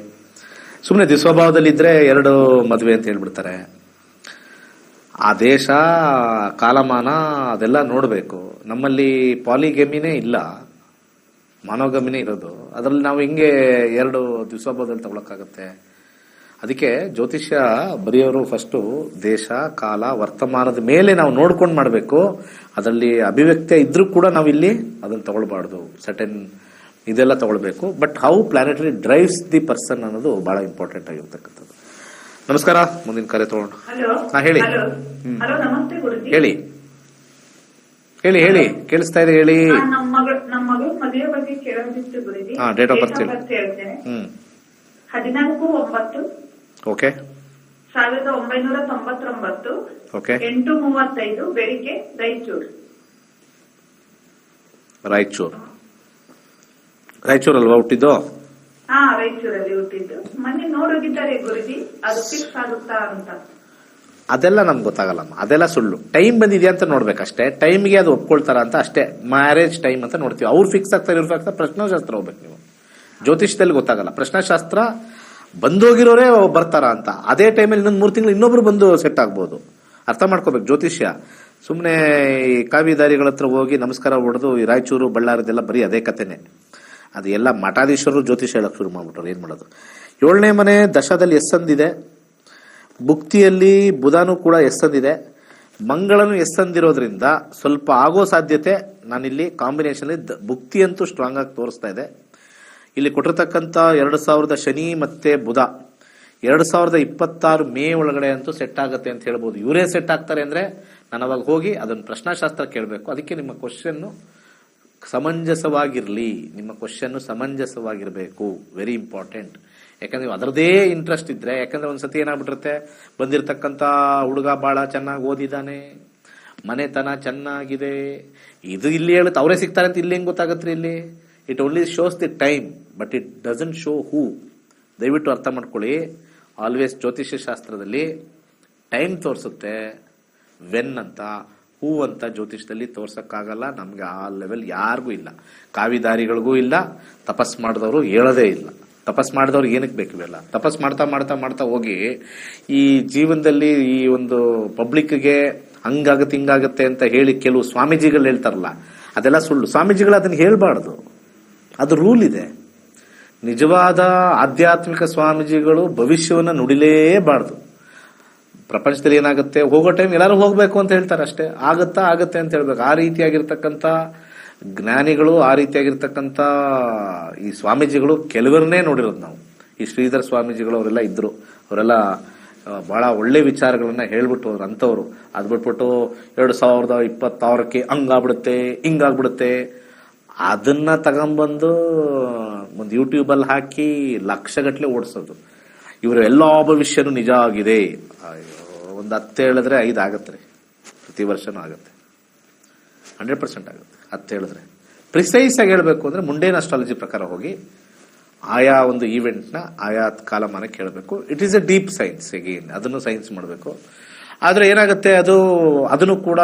ಸುಮ್ಮನೆ ದ್ವಿಸ್ವಭಾವದಲ್ಲಿದ್ರೆ 2 ಮದುವೆ ಅಂತ ಹೇಳ್ಬಿಡ್ತಾರೆ. ಆ ದೇಶ ಕಾಲಮಾನ ಅದೆಲ್ಲ ನೋಡಬೇಕು. ನಮ್ಮಲ್ಲಿ ಪಾಲಿಗಮಿನೇ ಇಲ್ಲ, ಮಾನೋಗಮಿನೇ ಇರೋದು. ಅದರಲ್ಲಿ ನಾವು ಹಿಂಗೆ 2 ದ್ವಿಸ್ವಭಾವದಲ್ಲಿ ತಗೊಳಕ್ಕಾಗತ್ತೆ. ಅದಕ್ಕೆ ಜ್ಯೋತಿಷ್ಯ ಬರೆಯೋರು ಫಸ್ಟು ದೇಶ ಕಾಲ ವರ್ತಮಾನದ ಮೇಲೆ ನಾವು ನೋಡ್ಕೊಂಡು ಮಾಡಬೇಕು. ಅದರಲ್ಲಿ ಅಭಿವ್ಯಕ್ತಿ ಇದ್ರೂ ಕೂಡ ನಾವಿಲ್ಲಿ ಅದನ್ನು ತಗೊಳ್ಬಾರ್ದು. ಸರ್ಟೆನ್ ಇದೆಲ್ಲ ತಗೊಳ್ಬೇಕು. But how planetary drives the person ಅನ್ನೋದು ಬಹಳ ಇಂಪಾರ್ಟೆಂಟ್ ಆಗಿರ್ತಕ್ಕಂಥದ್ದು. ನಮಸ್ಕಾರ, ಮುಂದಿನ ಕರೆ ತಗೊಂಡು ಹೇಳಿ. ನಮಸ್ತೆ ಗುರುಜಿ. ಹೇಳಿ ಕೇಳಿಸ್ತಾ ಇದೆ, ಹೇಳಿ. ನಮ್ಮ ಮಗಳು ಮದುವೆ ಬಗ್ಗೆ ಕೇಳೋದಿತ್ತು ಗುರುಜಿ. ಡೇಟ್ ಆಫ್ ಬರ್ತ್ ಹೇಳ್ತೇನೆ. 14/9 ಓಕೆ 1999 ಓಕೆ 8:35 ಬೆಳಿಗ್ಗೆ ರಾಯಚೂರು ಅಲ್ವಾ ಹುಟ್ಟಿದ್ದು? ರಾಯಚೂರಲ್ಲಿ ಹುಟ್ಟಿದ್ದು. ಮೊನ್ನೆ ನೋಡೋಗಿದ್ದಾರೆ ಗುರುಜಿ, ಅದು ಫಿಕ್ಸ್ ಆಗುತ್ತಾ ಅಂತ. ಅದೆಲ್ಲ ನಮ್ಗೆ ಗೊತ್ತಾಗಲ್ಲಮ್ಮ, ಅದೆಲ್ಲ ಸುಳ್ಳು. ಟೈಮ್ ಬಂದಿದೆಯಾ ಅಂತ ನೋಡ್ಬೇಕಷ್ಟೇ. ಟೈಮ್ಗೆ ಅದು ಒಪ್ಕೊಳ್ತಾರ ಅಂತ ಅಷ್ಟೇ. ಮ್ಯಾರೇಜ್ ಟೈಮ್ ಅಂತ ನೋಡ್ತೀವಿ. ಅವ್ರು ಫಿಕ್ಸ್ ಆಗ್ತಾರೆ, ಇವ್ರು ಫಿಕ್ಸ್ ಆಗ್ತಾರೆ. ಪ್ರಶ್ನಾಶಾಸ್ತ್ರ ಹೋಗ್ಬೇಕು ನೀವು. ಜ್ಯೋತಿಷದಲ್ಲಿ ಗೊತ್ತಾಗಲ್ಲ. ಪ್ರಶ್ನಾಶಾಸ್ತ್ರ ಬಂದೋಗಿರೋರೇ ಬರ್ತಾರ ಅಂತ. ಅದೇ ಟೈಮಲ್ಲಿ ಇನ್ನೊಂದು 3 ತಿಂಗಳು ಇನ್ನೊಬ್ರು ಬಂದು ಸೆಟ್ ಆಗ್ಬೋದು. ಅರ್ಥ ಮಾಡ್ಕೋಬೇಕು ಜ್ಯೋತಿಷ್ಯ. ಸುಮ್ಮನೆ ಈ ಕಾವಿದಾರಿಗಳ ಹತ್ರ ಹೋಗಿ ನಮಸ್ಕಾರ ಹೊಡೆದು ಈ ರಾಯಚೂರು ಬಳ್ಳಾರದೆಲ್ಲ ಬರೀ ಅದೇ ಕತೆನೆ. ಅದು ಎಲ್ಲ ಮಠಾಧೀಶರು ಜ್ಯೋತಿಷ ಹೇಳಕ್ ಶುರು ಮಾಡ್ಬಿಟ್ರು. ಏನ್ ಮಾಡೋದು? 7ನೇ ಮನೆ ದಶದಲ್ಲಿ ಎಸ್ಸಂದಿದೆ, ಭುಕ್ತಿಯಲ್ಲಿ ಬುಧನೂ ಕೂಡ ಎಸ್ಸಂದಿದೆ, ಮಂಗಳನು ಎಸ್ಸಂದಿರೋದ್ರಿಂದ ಸ್ವಲ್ಪ ಆಗೋ ಸಾಧ್ಯತೆ ನಾನಿಲ್ಲಿ ಕಾಂಬಿನೇಷನ್ ಭುಕ್ತಿ ಅಂತೂ ಸ್ಟ್ರಾಂಗ್ ಆಗಿ ತೋರಿಸ್ತಾ ಇದೆ. ಇಲ್ಲಿ ಕೊಟ್ಟಿರ್ತಕ್ಕಂಥ 2000 ಶನಿ ಮತ್ತೆ ಬುಧ 2026 ಮೇ ಒಳಗಡೆ ಅಂತೂ ಸೆಟ್ ಆಗುತ್ತೆ ಅಂತ ಹೇಳ್ಬೋದು. ಇವರೇ ಸೆಟ್ ಆಗ್ತಾರೆ ಅಂದ್ರೆ ನಾನು ಅವಾಗ ಹೋಗಿ ಅದನ್ನು ಪ್ರಶ್ನಾಶಾಸ್ತ್ರ ಕೇಳಬೇಕು. ಅದಕ್ಕೆ ನಿಮ್ಮ ಕ್ವಶನ್ನು ಸಮಂಜಸವಾಗಿರಲಿ, ನಿಮ್ಮ ಕ್ವಶನ್ನು ಸಮಂಜಸವಾಗಿರಬೇಕು, ವೆರಿ ಇಂಪಾರ್ಟೆಂಟ್. ಯಾಕಂದ್ರೆ ನೀವು ಅದರದೇ ಇಂಟ್ರೆಸ್ಟ್ ಇದ್ರೆ, ಯಾಕಂದ್ರೆ ಒಂದ್ಸತಿ ಏನಾಗ್ಬಿಟ್ಟಿರುತ್ತೆ, ಬಂದಿರತಕ್ಕಂಥ ಹುಡುಗ ಬಹಳ ಚೆನ್ನಾಗಿ ಓದಿದ್ದಾನೆ, ಮನೆತನ ಚೆನ್ನಾಗಿದೆ, ಇದು ಇಲ್ಲಿ ಹೇಳುತ್ತೆ, ಅವರೇ ಸಿಗ್ತಾರೆ ಅಂತ ಇಲ್ಲಿ ಹೆಂಗ್ ಗೊತ್ತಾಗತ್ರಿ? ಇಲ್ಲಿ it only shows the time but it doesn't show who. ದಯವಿಟ್ಟು ಅರ್ಥ ಮಾಡ್ಕೊಳ್ಳಿ. ಆಲ್ವೇಸ್ ಜ್ಯೋತಿಷ್ಯ ಶಾಸ್ತ್ರದಲ್ಲಿ ಟೈಮ್ ತೋರಿಸುತ್ತೆ, ವೆನ್ ಅಂತ, ಹೂ ಅಂತ ಜ್ಯೋತಿಷದಲ್ಲಿ ತೋರ್ಸಕ್ಕಾಗಲ್ಲ. ನಮ್ಗೆ ಆ ಲೆವೆಲ್ ಯಾರಿಗೂ ಇಲ್ಲ, ಕಾವಿದಾರಿಗಳಿಗೂ ಇಲ್ಲ, ತಪಸ್ ಮಾಡಿದವರು ಹೇಳೋದೇ ಇಲ್ಲ. ತಪಸ್ ಮಾಡಿದವ್ರು ಏನಕ್ಕೆ ಬೇಕಿವೆಲ್ಲ? ತಪಸ್ ಮಾಡ್ತಾ ಮಾಡ್ತಾ ಮಾಡ್ತಾ ಹೋಗಿ ಈ ಜೀವನದಲ್ಲಿ ಈ ಒಂದು ಪಬ್ಲಿಕ್ಗೆ ಹಂಗಾಗತ್ತೆ ಹಿಂಗಾಗತ್ತೆ ಅಂತ ಹೇಳಿ ಕೆಲವು ಸ್ವಾಮೀಜಿಗಳು ಹೇಳ್ತಾರಲ್ಲ, ಅದೆಲ್ಲ ಸುಳ್ಳು. ಸ್ವಾಮೀಜಿಗಳು ಅದನ್ನ ಹೇಳ್ಬಾರ್ದು, ಅದು ರೂಲ್ ಇದೆ. ನಿಜವಾದ ಆಧ್ಯಾತ್ಮಿಕ ಸ್ವಾಮೀಜಿಗಳು ಭವಿಷ್ಯವನ್ನ ನುಡಿಲೇಬಾರ್ದು. ಪ್ರಪಂಚದಲ್ಲಿ ಏನಾಗುತ್ತೆ, ಹೋಗೋ ಟೈಮ್ ಎಲ್ಲರೂ ಹೋಗ್ಬೇಕು ಅಂತ ಹೇಳ್ತಾರೆ ಅಷ್ಟೇ, ಆಗತ್ತೆ ಅಂತ ಹೇಳ್ಬೇಕು. ಆ ರೀತಿಯಾಗಿರ್ತಕ್ಕಂಥ ಜ್ಞಾನಿಗಳು, ಆ ರೀತಿಯಾಗಿರ್ತಕ್ಕಂಥ ಈ ಸ್ವಾಮೀಜಿಗಳು ಕೆಲವರನ್ನೇ ನೋಡಿರೋದು ನಾವು. ಈ ಶ್ರೀಧರ್ ಸ್ವಾಮೀಜಿಗಳು ಅವರೆಲ್ಲ ಇದ್ರು, ಅವರೆಲ್ಲ ಬಹಳ ಒಳ್ಳೆ ವಿಚಾರಗಳನ್ನ ಹೇಳ್ಬಿಟ್ಟು ಅವ್ರು ಅಂಥವ್ರು. ಅದ್ ಬಿಟ್ಬಿಟ್ಟು 2026ಕ್ಕೆ ಹಂಗಾಗ್ಬಿಡುತ್ತೆ ಹಿಂಗಾಗ್ಬಿಡುತ್ತೆ ಅದನ್ನ ತಗೊಂಡ್ಬಂದು ಒಂದು ಯೂಟ್ಯೂಬ್ ಅಲ್ಲಿ ಹಾಕಿ ಲಕ್ಷಗಟ್ಲೆ ಓಡಿಸೋದು. ಇವರು ಎಲ್ಲ ಭವಿಷ್ಯನೂ ನಿಜ ಆಗಿದೆ. ಒಂದು 10 ಹೇಳಿದ್ರೆ 5 ಆಗತ್ತೆ ರೀ, ಪ್ರತಿ ವರ್ಷನೂ ಆಗುತ್ತೆ, 100% ಆಗುತ್ತೆ. 10 ಹೇಳಿದ್ರೆ ಪ್ರಿಸೈಸ್ ಆಗಿ ಹೇಳ್ಬೇಕು ಅಂದ್ರೆ ಮುಂಡೇನ್ ಅಸ್ಟ್ರಾಲಜಿ ಪ್ರಕಾರ ಹೋಗಿ ಆಯಾ ಒಂದು ಈವೆಂಟ್ನ ಆಯಾ ಕಾಲಮಾನಕ್ಕೆ ಹೇಳಬೇಕು. It is A deep science, again ಅದನ್ನು ಸೈನ್ಸ್ ಮಾಡಬೇಕು. ಆದ್ರೆ ಏನಾಗುತ್ತೆ, ಅದನ್ನು ಕೂಡ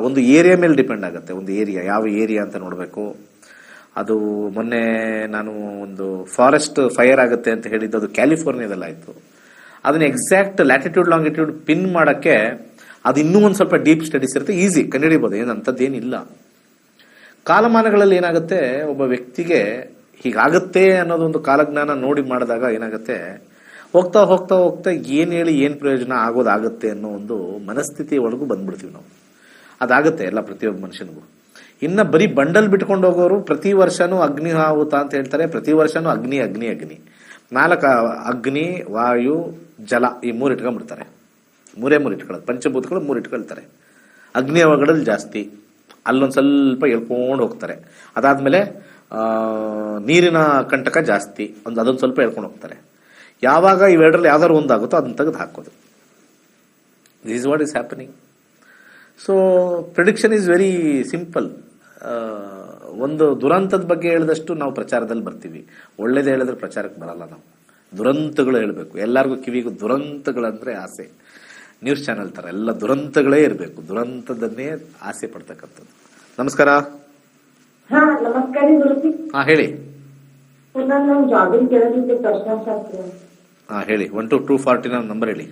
ಒಂದು ಏರಿಯಾ ಮೇಲೆ ಡಿಪೆಂಡ್ ಆಗುತ್ತೆ. ಒಂದು ಏರಿಯಾ, ಯಾವ ಏರಿಯಾ ಅಂತ ನೋಡಬೇಕು. ಅದು ಮೊನ್ನೆ ನಾನು ಒಂದು ಫಾರೆಸ್ಟ್ ಫೈರ್ ಆಗುತ್ತೆ ಅಂತ ಹೇಳಿದ್ದು, ಅದು ಕ್ಯಾಲಿಫೋರ್ನಿಯಾದಲ್ಲಾಯ್ತು. ಅದನ್ನ ಎಕ್ಸಾಕ್ಟ್ ಲ್ಯಾಟಿಟ್ಯೂಡ್ ಲಾಂಗಿಟ್ಯೂಡ್ ಪಿನ್ ಮಾಡಕ್ಕೆ ಅದು ಇನ್ನೂ ಒಂದು ಸ್ವಲ್ಪ ಡೀಪ್ ಸ್ಟಡೀಸ್ ಇರುತ್ತೆ, ಈಸಿ ಕಂಡುಹಿಡಿಯಬಹುದು, ಏನಂತದ್ದೇನಿಲ್ಲ. ಕಾಲಮಾನಗಳಲ್ಲಿ ಏನಾಗುತ್ತೆ, ಒಬ್ಬ ವ್ಯಕ್ತಿಗೆ ಹೀಗಾಗತ್ತೆ ಅನ್ನೋದೊಂದು ಕಾಲಜ್ಞಾನ ನೋಡಿ ಮಾಡಿದಾಗ ಏನಾಗುತ್ತೆ, ಹೋಗ್ತಾ ಹೋಗ್ತಾ ಹೋಗ್ತಾ ಏನ್ ಹೇಳಿ ಏನ್ ಪ್ರಯೋಜನ ಆಗೋದಾಗತ್ತೆ ಅನ್ನೋ ಒಂದು ಮನಸ್ಥಿತಿ ಒಳಗೂ ಬಂದ್ಬಿಡ್ತೀವಿ ನಾವು. ಅದಾಗುತ್ತೆ ಎಲ್ಲ ಪ್ರತಿಯೊಬ್ಬ ಮನುಷ್ಯನಿಗೂ. ಇನ್ನ ಬರೀ ಬಂಡಲ್ ಬಿಟ್ಕೊಂಡು ಹೋಗೋರು ಪ್ರತಿ ವರ್ಷನೂ ಅಗ್ನಿಹಾಹುತ ಅಂತ ಹೇಳ್ತಾರೆ, ಪ್ರತಿ ವರ್ಷನೂ ಅಗ್ನಿ ಅಗ್ನಿ ಅಗ್ನಿ 4 ಅಗ್ನಿ, ವಾಯು, ಜಲ, ಈ 3 ಇಟ್ಕೊಂಡ್ಬಿಡ್ತಾರೆ. 3 ಇಟ್ಕೊಳ್ಳೋದು, ಪಂಚಭೂತಗಳು 3 ಇಟ್ಕೊಳ್ತಾರೆ. ಅಗ್ನಿ ಅವಘಡದಲ್ಲಿ ಜಾಸ್ತಿ, ಅಲ್ಲೊಂದ್ ಸ್ವಲ್ಪ ಹೇಳ್ಕೊಂಡು ಹೋಗ್ತಾರೆ. ಅದಾದ್ಮೇಲೆ ನೀರಿನ ಕಂಟಕ ಜಾಸ್ತಿ, ಅದೊಂದು ಸ್ವಲ್ಪ ಹೇಳ್ಕೊಂಡು ಹೋಗ್ತಾರೆ. ಯಾವಾಗ ಇವೆರಡರಲ್ಲಿ ಯಾವ್ದಾದ್ರು ಒಂದಾಗುತ್ತೋ ಅದನ್ನ ತೆಗೆದು ಹಾಕೋದು. This is what is happening. So prediction is very simple. ಒಂದು ದುರಂತದ ಬಗ್ಗೆ ಹೇಳಿದಷ್ಟು ನಾವು ಪ್ರಚಾರದಲ್ಲಿ ಬರ್ತೀವಿ, ಒಳ್ಳೇದೇ ಹೇಳಿದ್ರೆ ಪ್ರಚಾರಕ್ಕೆ ಬರಲ್ಲ ನಾವು. ದುರಂತಗಳು ಹೇಳಬೇಕು, ಎಲ್ಲರಿಗೂ ಕಿವಿಗೂ ದುರಂತಗಳಂದ್ರೆ ಆಸೆ. ನ್ಯೂಸ್ ಚಾನೆಲ್ ತರ ಎಲ್ಲ ದುರಂತಗಳೇ ಇರಬೇಕು, ದುರಂತದನ್ನೇ ಆಸೆ ಪಡ್ತಕ್ಕಂಥದ್ದು. ನಮಸ್ಕಾರ. ಹಾ ನಮಸ್ಕಾರ ಗುರುಜಿ. ಹಾ ಹೇಳಿ. ನಾನು ಜಾಬಿಂಗ್ ಕೇಳೋದಿಕ್ಕೆ ಪ್ರಶ್ನಾಶಾಸ್ತ್ರ. ಹಾ ಹೇಳಿ. 1 to 240 ನಂಬರ್ ಹೇಳಿ.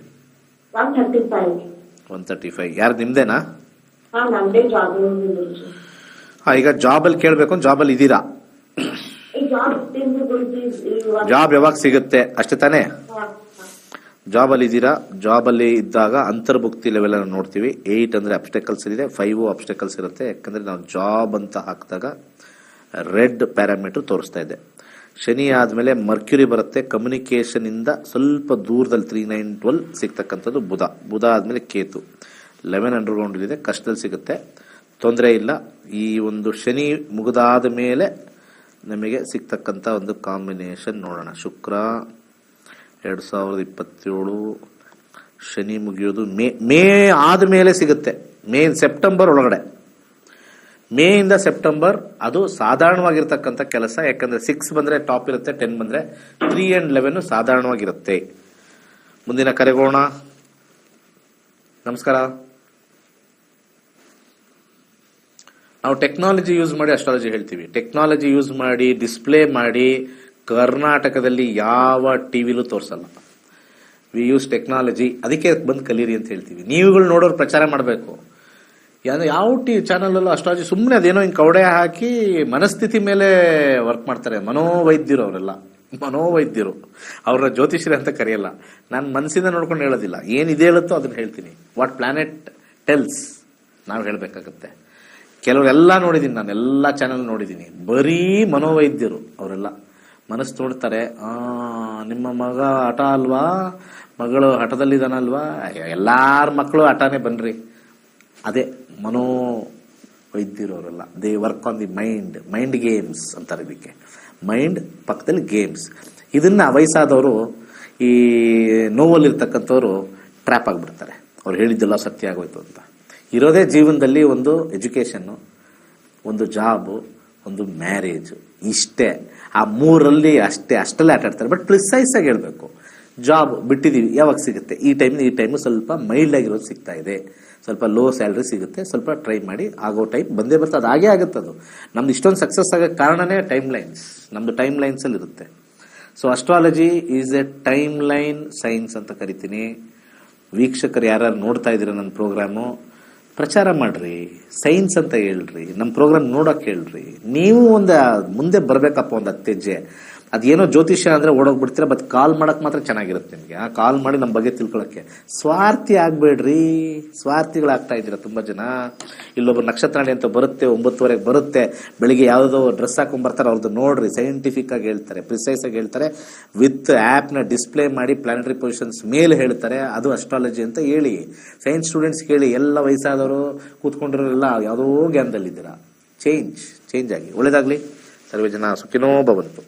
135. ಯಾರು ನಿಮ್ದೇನಾ? ಹಾ ನಮ್ದೇ ಜಾಬಿಂಗ್. ಹಾ ಈಗ ಜಾಬ್ ಅಲ್ಲಿ ಕೇಳ್ಬೇಕು, ಜಾಬ್ ಅಲ್ಲಿ ಇದ್ದೀರಾ? ಜಾಬ್ ಯಾವಾಗ ಸಿಗುತ್ತೆ ಅಷ್ಟೇ ತಾನೇ? ಜಾಬ್ ಅಲ್ಲಿ ಇದ್ದೀರಾ? ಜಾಬ್ ಅಲ್ಲಿ ಇದ್ದಾಗ ಅಂತರ್ಭುಕ್ತಿ ಲೆವೆಲ್ ಅನ್ನು ನೋಡ್ತೀವಿ. 8 ಅಂದ್ರೆ ಅಬ್ಸ್ಟೆಕಲ್ಸ್ ಇದೆ, 5 ಅಬ್ಸ್ಟೆಕಲ್ಸ್ ಇರುತ್ತೆ. ಯಾಕಂದ್ರೆ ನಾವು ಜಾಬ್ ಅಂತ ಹಾಕಿದಾಗ ರೆಡ್ ಪ್ಯಾರಾಮೀಟರ್ ತೋರಿಸ್ತಾ ಇದೆ. ಶನಿ ಆದ್ಮೇಲೆ ಮರ್ಕ್ಯುರಿ ಬರುತ್ತೆ, ಕಮ್ಯುನಿಕೇಶನ್ ಇಂದ ಸ್ವಲ್ಪ ದೂರದಲ್ಲಿ 3, 9, 12 ಸಿಗ್ತಕ್ಕಂಥದ್ದು ಬುಧ. ಬುಧ ಆದ್ಮೇಲೆ ಕೇತು 11 ಅಂಡರ್ಗ್ರೌಂಡ್ ಇದೆ, ಕಷ್ಟದಲ್ಲಿ ಸಿಗುತ್ತೆ, ತೊಂದರೆ ಇಲ್ಲ. ಈ ಒಂದು ಶನಿ ಮುಗಿದಾದ ಮೇಲೆ ನಮಗೆ ಸಿಗ್ತಕ್ಕಂಥ ಒಂದು ಕಾಂಬಿನೇಷನ್ ನೋಡೋಣ. ಶುಕ್ರ 2027, ಶನಿ ಮುಗಿಯೋದು ಮೇ ಆದ್ಮೇಲೆ ಸಿಗುತ್ತೆ. ಸೆಪ್ಟೆಂಬರ್ ಒಳಗಡೆ, ಮೇಯಿಂದ ಸೆಪ್ಟೆಂಬರ್ ಅದು ಸಾಧಾರಣವಾಗಿರ್ತಕ್ಕಂಥ ಕೆಲಸ. ಯಾಕಂದ್ರೆ 6 ಬಂದ್ರೆ ಟಾಪ್ ಇರುತ್ತೆ, 10 ಬಂದ್ರೆ 3 and 11 ಸಾಧಾರಣವಾಗಿರುತ್ತೆ. ಮುಂದಿನ ಕರೆಗೋಣ. ನಮಸ್ಕಾರ. ನಾವು ಟೆಕ್ನಾಲಜಿ ಯೂಸ್ ಮಾಡಿ ಅಸ್ಟ್ರಾಲಜಿ ಹೇಳ್ತೀವಿ. ಟೆಕ್ನಾಲಜಿ ಯೂಸ್ ಮಾಡಿ ಡಿಸ್ಪ್ಲೇ ಮಾಡಿ ಕರ್ನಾಟಕದಲ್ಲಿ ಯಾವ ಟಿವಿಲೂ ತೋರಿಸಲ್ಲ. ವಿ ಯೂಸ್ ಟೆಕ್ನಾಲಜಿ, ಅದಕ್ಕೆ ಬಂದು ಕಲೀರಿ ಅಂತ ಹೇಳ್ತೀವಿ. ನೀವುಗಳು ನೋಡೋರು ಪ್ರಚಾರ ಮಾಡಬೇಕು. ಯಾವ ಚಾನಲ್ ಅಲ್ಲೂ ಅಸ್ಟ್ರಾಲಜಿ ಸುಮ್ಮನೆ ಅದೇನೋ ಹಿಂಗೆ ಕವಡೆ ಹಾಕಿ ಮನಸ್ಥಿತಿ ಮೇಲೆ ವರ್ಕ್ ಮಾಡ್ತಾರೆ. ಮನೋವೈದ್ಯರು ಅವರೆಲ್ಲ, ಮನೋವೈದ್ಯರು. ಅವ್ರ ಜ್ಯೋತಿಷ್ಯರು ಅಂತ ಕರೆಯಲ್ಲ. ನಾನು ಮನಸ್ಸಿಂದ ನೋಡ್ಕೊಂಡು ಹೇಳೋದಿಲ್ಲ, ಏನಿದೆ ಹೇಳುತ್ತೋ ಅದನ್ನ ಹೇಳ್ತೀನಿ. ವಾಟ್ ಪ್ಲಾನೆಟ್ ಟೆಲ್ಸ್ ನಾವು ಹೇಳಬೇಕಾಗತ್ತೆ. ಕೆಲವರೆಲ್ಲ ನೋಡಿದ್ದೀನಿ, ನಾನು ಎಲ್ಲ ಚಾನೆಲ್ ನೋಡಿದ್ದೀನಿ, ಬರೀ ಮನೋವೈದ್ಯರು ಅವರೆಲ್ಲ. ಮನಸ್ಸು ನೋಡ್ತಾರೆ, ನಿಮ್ಮ ಮಗ ಹಠ ಅಲ್ವಾ, ಮಗಳು ಹಠದಲ್ಲಿದ್ದಾನಲ್ವಾ, ಎಲ್ಲಾರ ಮಕ್ಕಳು ಹಠನೇ ಬನ್ರಿ. ಅದೇ ಮನೋ ವೈದ್ಯರವರೆಲ್ಲ they work on the mind games ಅಂತಾರೆ ಇದಕ್ಕೆ. ಮೈಂಡ್ ಪಕ್ಕದಲ್ಲಿ ಗೇಮ್ಸ್. ಇದನ್ನ ವಯಸ್ಸಾದವರು, ಈ ನೋವಲ್ಲಿರ್ತಕ್ಕಂಥವ್ರು ಟ್ರ್ಯಾಪ್ ಆಗಿಬಿಡ್ತಾರೆ. ಅವ್ರು ಹೇಳಿದ್ದೆಲ್ಲ ಸತ್ಯ ಆಗೋಯ್ತು ಅಂತ. ಇರೋದೇ ಜೀವನದಲ್ಲಿ ಒಂದು ಎಜುಕೇಷನ್ನು, ಒಂದು ಜಾಬು, ಒಂದು ಮ್ಯಾರೇಜು, ಇಷ್ಟೇ. ಆ ಮೂರಲ್ಲಿ ಅಷ್ಟಲ್ಲೇ ಆಟ ಆಡ್ತಾರೆ. ಬಟ್ ಪ್ರಿಸೈಸ್ ಆಗಿ ಹೇಳ್ಬೇಕು. ಜಾಬ್ ಬಿಟ್ಟಿದ್ದೀವಿ, ಯಾವಾಗ ಸಿಗುತ್ತೆ? ಈ ಟೈಮು ಸ್ವಲ್ಪ ಮೈಲ್ಡ್ ಆಗಿರೋದು ಸಿಗ್ತಾ ಇದೆ, ಸ್ವಲ್ಪ ಲೋ ಸ್ಯಾಲ್ರಿ ಸಿಗುತ್ತೆ, ಸ್ವಲ್ಪ ಟ್ರೈ ಮಾಡಿ, ಆಗೋ ಟೈಮ್ ಬಂದೇ ಬರ್ತದೆ. ಅದು ಹಾಗೇ ಆಗುತ್ತೆ. ಅದು ನಮ್ದು ಇಷ್ಟೊಂದು ಸಕ್ಸಸ್ ಆಗೋಕ್ಕೆ ಕಾರಣನೇ ಟೈಮ್ ಲೈನ್ಸ್. ನಮ್ದು ಟೈಮ್ ಲೈನ್ಸಲ್ಲಿ ಇರುತ್ತೆ. So astrology is A time line science ಅಂತ ಕರಿತೀನಿ. ವೀಕ್ಷಕರು ಯಾರು ನೋಡ್ತಾ ಇದ್ದೀರ ನನ್ನ ಪ್ರೋಗ್ರಾಮು, ಪ್ರಚಾರ ಮಾಡ್ರಿ, ಸೈನ್ಸ್ ಅಂತ ಹೇಳ್ರಿ, ನಮ್ಮ ಪ್ರೋಗ್ರಾಮ್ ನೋಡೋಕೆ ಹೇಳ್ರಿ. ನೀವು ಒಂದು ಮುಂದೆ ಬರಬೇಕಪ್ಪ, ಒಂದು 10 ಹೆಜ್ಜೆ. ಅದೇನೋ ಜ್ಯೋತಿಷ್ಯ ಅಂದ್ರೆ ಓಡೋಗ್ಬಿಡ್ತೀರ, ಬಟ್ ಕಾಲ್ ಮಾಡಕ್ ಮಾತ್ರ ಚೆನ್ನಾಗಿರುತ್ತೆ ನಿಮಗೆ. ಕಾಲ್ ಮಾಡಿ ನಮ್ಮ ಬಗ್ಗೆ ತಿಳ್ಕೊಳಕ್ಕೆ. ಸ್ವಾರ್ಥಿ ಆಗ್ಬೇಡ್ರಿ, ಸ್ವಾರ್ಥಿಗಳಾಗ್ತಾ ಇದ್ದೀರಾ ತುಂಬಾ ಜನ. ಇಲ್ಲೊಬ್ಬರು ನಕ್ಷತ್ರಾಣಿ ಅಂತ ಬರುತ್ತೆ, 9:30 ಬರುತ್ತೆ, ಬೆಳಿಗ್ಗೆ ಯಾವುದೋ ಡ್ರೆಸ್ ಹಾಕೊಂಡ್ ಬರ್ತಾರೆ, ಅವ್ರದ್ದು ನೋಡ್ರಿ. ಸೈಂಟಿಫಿಕ್ ಆಗಿ ಹೇಳ್ತಾರೆ, ಪ್ರಿಸೈಸ್ ಆಗಿ ಹೇಳ್ತಾರೆ, ವಿತ್ ಆಪ್ ನ ಡಿಸ್ಪ್ಲೇ ಮಾಡಿ ಪ್ಲಾನೆಟರಿ ಪೊಸಿಷನ್ಸ್ ಮೇಲೆ ಹೇಳ್ತಾರೆ. ಅದು ಅಸ್ಟ್ರಾಲಜಿ ಅಂತ ಹೇಳಿ ಸೈನ್ಸ್ ಸ್ಟೂಡೆಂಟ್ಸ್ ಕೇಳಿ. ಎಲ್ಲ ವಯಸ್ಸಾದವರು ಕೂತ್ಕೊಂಡಿರೋರೆಲ್ಲ ಯಾವುದೋ ಜ್ಞಾನದಲ್ಲಿದ್ದೀರಾ. ಚೇಂಜ್ ಆಗಿ ಒಳ್ಳೇದಾಗ್ಲಿ. ಸರ್ವೇ ಜನ ಸುಖಿನೋ ಭವಂತು.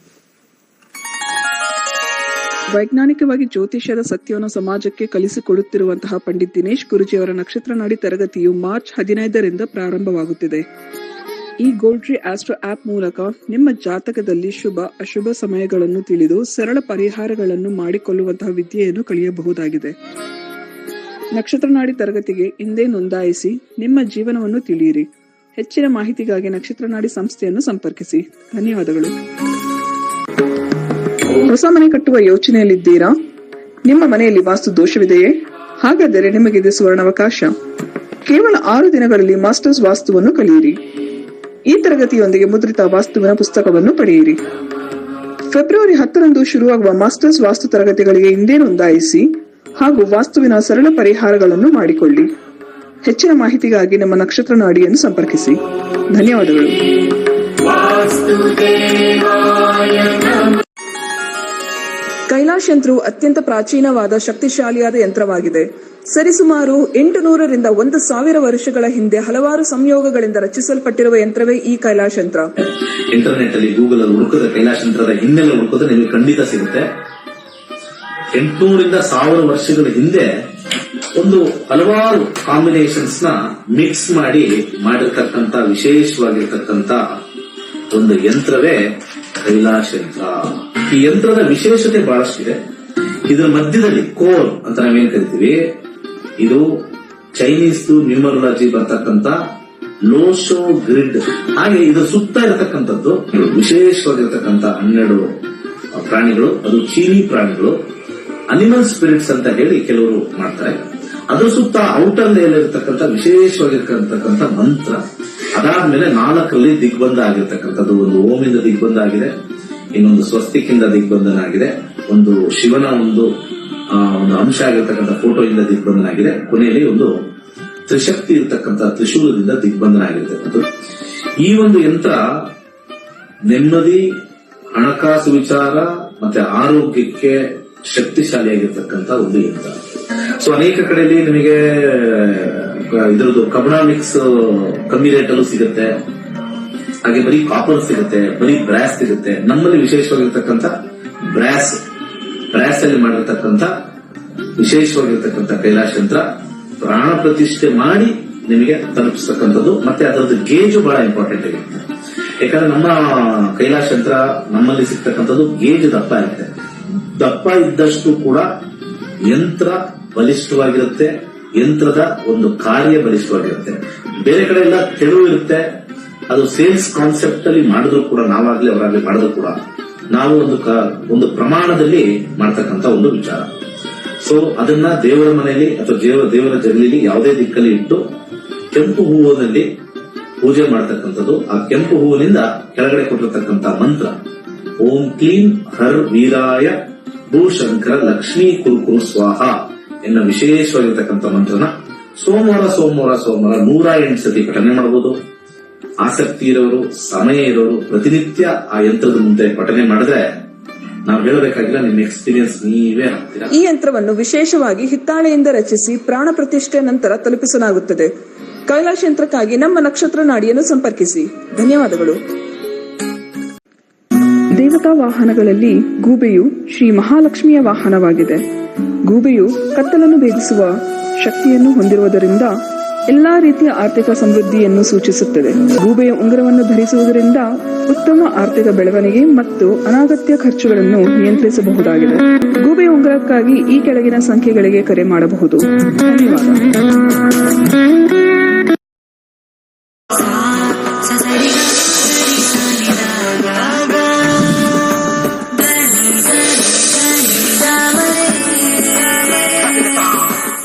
ವೈಜ್ಞಾನಿಕವಾಗಿ ಜ್ಯೋತಿಷ್ಯದ ಸತ್ಯವನ್ನು ಸಮಾಜಕ್ಕೆ ಕಲಿಸಿಕೊಡುತ್ತಿರುವಂತಹ ಪಂಡಿತ್ ದಿನೇಶ್ ಗುರುಜಿಯವರ ನಕ್ಷತ್ರ ನಾಡಿ ತರಗತಿಯು ಮಾರ್ಚ್ 15ರಿಂದ ಪ್ರಾರಂಭವಾಗುತ್ತಿದೆ. ಈ ಗೋಲ್ಡ್ರಿ ಆಸ್ಟ್ರೋ ಆಪ್ ಮೂಲಕ ನಿಮ್ಮ ಜಾತಕದಲ್ಲಿ ಶುಭ ಅಶುಭ ಸಮಯಗಳನ್ನು ತಿಳಿದು ಸರಳ ಪರಿಹಾರಗಳನ್ನು ಮಾಡಿಕೊಳ್ಳುವಂತಹ ವಿದ್ಯೆಯನ್ನು ಕಲಿಯಬಹುದಾಗಿದೆ. ನಕ್ಷತ್ರ ನಾಡಿ ತರಗತಿಗೆ ಹಿಂದೆ ನೋಂದಾಯಿಸಿ ನಿಮ್ಮ ಜೀವನವನ್ನು ತಿಳಿಯಿರಿ. ಹೆಚ್ಚಿನ ಮಾಹಿತಿಗಾಗಿ ನಕ್ಷತ್ರ ನಾಡಿ ಸಂಸ್ಥೆಯನ್ನು ಸಂಪರ್ಕಿಸಿ. ಧನ್ಯವಾದಗಳು. ಹೊಸ ಮನೆ ಕಟ್ಟುವ ಯೋಚನೆಯಲ್ಲಿದ್ದೀರಾ? ನಿಮ್ಮ ಮನೆಯಲ್ಲಿ ವಾಸ್ತು ದೋಷವಿದೆಯೇ? ಹಾಗಾದರೆ ನಿಮಗಿದೆ ಸುವರ್ಣಾವಕಾಶ. ಕೇವಲ 6 ದಿನಗಳಲ್ಲಿ ಮಾಸ್ಟರ್ಸ್ ವಾಸ್ತುವನ್ನು ಕಲಿಯಿರಿ. ಈ ತರಗತಿಯೊಂದಿಗೆ ಮುದ್ರಿತ ವಾಸ್ತುವಿನ ಪುಸ್ತಕವನ್ನು ಪಡೆಯಿರಿ. ಫೆಬ್ರವರಿ 10ರಂದು ಶುರುವಾಗುವ ಮಾಸ್ಟರ್ಸ್ ವಾಸ್ತು ತರಗತಿಗಳಿಗೆ ಹಿಂದೆ ನೋಂದಾಯಿಸಿ ಹಾಗೂ ವಾಸ್ತುವಿನ ಸರಳ ಪರಿಹಾರಗಳನ್ನು ಮಾಡಿಕೊಳ್ಳಿ. ಹೆಚ್ಚಿನ ಮಾಹಿತಿಗಾಗಿ ನಮ್ಮ ನಕ್ಷತ್ರ ನಾಡಿಯನ್ನು ಸಂಪರ್ಕಿಸಿ. ಧನ್ಯವಾದಗಳು. ಕೈಲಾಶ್ ಯಂತ್ರವು ಅತ್ಯಂತ ಪ್ರಾಚೀನವಾದ ಶಕ್ತಿಶಾಲಿಯಾದ ಯಂತ್ರವಾಗಿದೆ. ಸರಿಸುಮಾರು 800ರಿಂದ 1000 ವರ್ಷಗಳ ಹಿಂದೆ ಹಲವಾರು ಸಂಯೋಗಗಳಿಂದ ರಚಿಸಲ್ಪಟ್ಟಿರುವ ಯಂತ್ರವೇ ಈ ಕೈಲಾಶ್ ಯಂತ್ರ. ಇಂಟರ್ನೆಟ್ ಅಲ್ಲಿ ಗೂಗಲ್ ಅಲ್ಲಿ ಹುಡುಕಿದ್ರೆ ಕೈಲಾಶ್ ಯಂತ್ರದ ಹಿನ್ನೆಲೆ ಹುಡುಕಿದ್ರೆ ನಿಮಗೆ ಖಂಡಿತ ಸಿಗುತ್ತೆ. 800ರಿಂದ 1000 ವರ್ಷಗಳ ಹಿಂದೆ ಒಂದು ಹಲವಾರು ಕಾಂಬಿನೇಷನ್ಸ್ ನ ಮಿಕ್ಸ್ ಮಾಡಿರ್ತಕ್ಕಂಥ ವಿಶೇಷವಾಗಿರ್ತಕ್ಕಂಥ ಒಂದು ಯಂತ್ರವೇ ಕೈಲಾಶ್ ಯಂತ್ರ. ಈ ಯಂತ್ರದ ವಿಶೇಷತೆ ಬಹಳಷ್ಟಿದೆ. ಇದರ ಮಧ್ಯದಲ್ಲಿ ಕೋರ್ ಅಂತ ನಾವೇನ್ ಕರಿತೀವಿ, ಇದು ಚೈನೀಸ್ ನ್ಯೂಮರಾಲಜಿ ಬರ್ತಕ್ಕಂಥ ಲೋಶೋ ಗ್ರಿಡ್. ಹಾಗೆ ಇದರ ಸುತ್ತ ಇರತಕ್ಕಂಥದ್ದು ವಿಶೇಷವಾಗಿರ್ತಕ್ಕಂಥ 12 ಪ್ರಾಣಿಗಳು. ಅದು ಚೀನಿ ಪ್ರಾಣಿಗಳು, ಅನಿಮಲ್ ಸ್ಪಿರಿಟ್ಸ್ ಅಂತ ಹೇಳಿ ಕೆಲವರು ಮಾಡ್ತಾರೆ. ಅದರ ಸುತ್ತ ಔಟರ್ ಲೇಯರ್ ಇರತಕ್ಕಂಥ ವಿಶೇಷವಾಗಿರ್ತಕ್ಕಂಥ ಮಂತ್ರ. ಅದಾದ್ಮೇಲೆ 4ರಲ್ಲಿ ದಿಗ್ಬಂಧ ಆಗಿರ್ತಕ್ಕಂಥದ್ದು. ಒಂದು ಓಮಿಂದ ದಿಗ್ಬಂಧ ಆಗಿದೆ, ಇನ್ನೊಂದು ಸ್ವಸ್ತಿಕಿಂದ ದಿಗ್ಬಂಧನ ಆಗಿದೆ, ಒಂದು ಶಿವನ ಒಂದು ಅಂಶ ಆಗಿರ್ತಕ್ಕಂಥ ಫೋಟೋ ಇಂದ ದಿಗ್ಬಂಧನ ಆಗಿದೆ, ಕೊನೆಯಲ್ಲಿ ಒಂದು ತ್ರಿಶಕ್ತಿ ಇರತಕ್ಕಂಥ ತ್ರಿಶೂಲದಿಂದ ದಿಗ್ಬಂಧನ ಆಗಿರ್ತಕ್ಕಂಥದ್ದು. ಈ ಒಂದು ಯಂತ್ರ ನೆಮ್ಮದಿ, ಹಣಕಾಸು ವಿಚಾರ ಮತ್ತೆ ಆರೋಗ್ಯಕ್ಕೆ ಶಕ್ತಿಶಾಲಿಯಾಗಿರ್ತಕ್ಕಂಥ ಒಂದು ಯಂತ್ರ. ಸೊ ಅನೇಕ ಕಡೆಯಲ್ಲಿ ನಿಮಗೆ ಇದರದ್ದು ಕಬ್ನಾಮಿಕ್ಸ್ ಕಮ್ಮಿ ರೇಟ್ ಅಲ್ಲೂ ಸಿಗುತ್ತೆ, ಹಾಗೆ ಬರೀ ಕಾಪರ್ ಸಿಗುತ್ತೆ, ಬರೀ ಬ್ರಾಸ್ ಸಿಗುತ್ತೆ. ನಮ್ಮಲ್ಲಿ ವಿಶೇಷವಾಗಿರ್ತಕ್ಕಂಥ ಬ್ರಾಸ್ ಅಲ್ಲಿ ಮಾಡಿರ್ತಕ್ಕಂಥ ವಿಶೇಷವಾಗಿರ್ತಕ್ಕಂಥ ಕೈಲಾಶ್ ಯಂತ್ರ ಪ್ರಾಣ ಪ್ರತಿಷ್ಠೆ ಮಾಡಿ ನಿಮಗೆ ತಲುಪಿಸ್ತಕ್ಕಂಥದ್ದು. ಮತ್ತೆ ಅದರದ್ದು ಗೇಜು ಬಹಳ ಇಂಪಾರ್ಟೆಂಟ್ ಆಗಿರುತ್ತೆ. ಯಾಕಂದ್ರೆ ನಮ್ಮ ಕೈಲಾಶ್ ಯಂತ್ರ ನಮ್ಮಲ್ಲಿ ಸಿಗ್ತಕ್ಕಂಥದ್ದು ಗೇಜ್ ದಪ್ಪ ಇರುತ್ತೆ. ದಪ್ಪ ಇದ್ದಷ್ಟು ಕೂಡ ಯಂತ್ರ ಬಲಿಷ್ಠವಾಗಿರುತ್ತೆ, ಯಂತ್ರದ ಒಂದು ಕಾರ್ಯ ಬಲಿಷ್ಠವಾಗಿರುತ್ತೆ. ಬೇರೆ ಕಡೆ ಎಲ್ಲ ತೆಳು ಇರುತ್ತೆ. ಅದು ಸೇಲ್ಸ್ ಕಾನ್ಸೆಪ್ಟ್ ಅಲ್ಲಿ ಮಾಡಿದ್ರು ಕೂಡ, ನಾವಾಗ್ಲಿ ಅವರಾಗ್ಲಿ ಮಾಡಿದ್ರು ಕೂಡ ನಾವು ಒಂದು ಪ್ರಮಾಣದಲ್ಲಿ ಮಾಡ್ತಕ್ಕಂಥ ಒಂದು ವಿಚಾರ. ಸೊ ಅದನ್ನ ದೇವರ ಮನೆಯಲ್ಲಿ ಅಥವಾ ದೇವರ ಜಗಲಿಲಿ ಯಾವುದೇ ದಿಕ್ಕಲ್ಲಿ ಇಟ್ಟು ಕೆಂಪು ಹೂವಿನಲ್ಲಿ ಪೂಜೆ ಮಾಡ್ತಕ್ಕಂಥದ್ದು. ಆ ಕೆಂಪು ಹೂವಿನಿಂದ ಕೆಳಗಡೆ ಕೊಟ್ಟಿರ್ತಕ್ಕಂಥ ಮಂತ್ರ ಓಂ ಕ್ಲೀಂ ಹರ್ ವೀರಾಯ ಭೂಶಂಕರ ಲಕ್ಷ್ಮೀ ಕುರುಕುರು ಸ್ವಾಹ ಎನ್ನ ವಿಶೇಷವಾಗಿರ್ತಕ್ಕಂಥ ಮಂತ್ರನ ಸೋಮವಾರ 108 ಸತಿ ಪಠನೆ ಮಾಡಬಹುದು. ಆಸಕ್ತಿ ಇರೋರು, ಸಮಯ ಇರೋರು ಪ್ರತಿನಿತ್ಯ ಆ ಯಂತ್ರದ ಮುಂದೆ ಪಠನೆ ಮಾಡಿದ್ರೆ ನಾವು ಹೇಳಬೇಕಾಗಿಲ್ಲ, ನಿಮ್ಮ ಎಕ್ಸ್ಪೀರಿಯನ್ಸ್ ನೀವೇ ಆಗ್ತೀರಾ. ಈ ಯಂತ್ರವನ್ನು ವಿಶೇಷವಾಗಿ ಹಿತ್ತಾಳೆಯಿಂದ ರಚಿಸಿ ಪ್ರಾಣ ಪ್ರತಿಷ್ಠೆ ನಂತರ ತಲುಪಿಸಲಾಗುತ್ತದೆ. ಕೈಲಾಶ ಯಂತ್ರಕ್ಕಾಗಿ ನಮ್ಮ ನಕ್ಷತ್ರ ನಾಡಿಯನ್ನು ಸಂಪರ್ಕಿಸಿ. ಧನ್ಯವಾದಗಳು. ದೇವತಾ ವಾಹನಗಳಲ್ಲಿ ಗೂಬೆಯು ಶ್ರೀ ಮಹಾಲಕ್ಷ್ಮಿಯ ವಾಹನವಾಗಿದೆ. ಗೂಬೆಯು ಕತ್ತಲನ್ನು ಭೇದಿಸುವ ಶಕ್ತಿಯನ್ನು ಹೊಂದಿರುವುದರಿಂದ ಎಲ್ಲಾ ರೀತಿಯ ಆರ್ಥಿಕ ಸಮೃದ್ಧಿಯನ್ನು ಸೂಚಿಸುತ್ತದೆ. ಗೂಬೆಯ ಉಂಗುರವನ್ನು ಧರಿಸುವುದರಿಂದ ಉತ್ತಮ ಆರ್ಥಿಕ ಬೆಳವಣಿಗೆ ಮತ್ತು ಅನಗತ್ಯ ಖರ್ಚುಗಳನ್ನು ನಿಯಂತ್ರಿಸಬಹುದಾಗಿದೆ. ಗೂಬೆಯ ಉಂಗುರಕ್ಕಾಗಿ ಈ ಕೆಳಗಿನ ಸಂಖ್ಯೆಗಳಿಗೆ ಕರೆ ಮಾಡಬಹುದು. ಧನ್ಯವಾದ.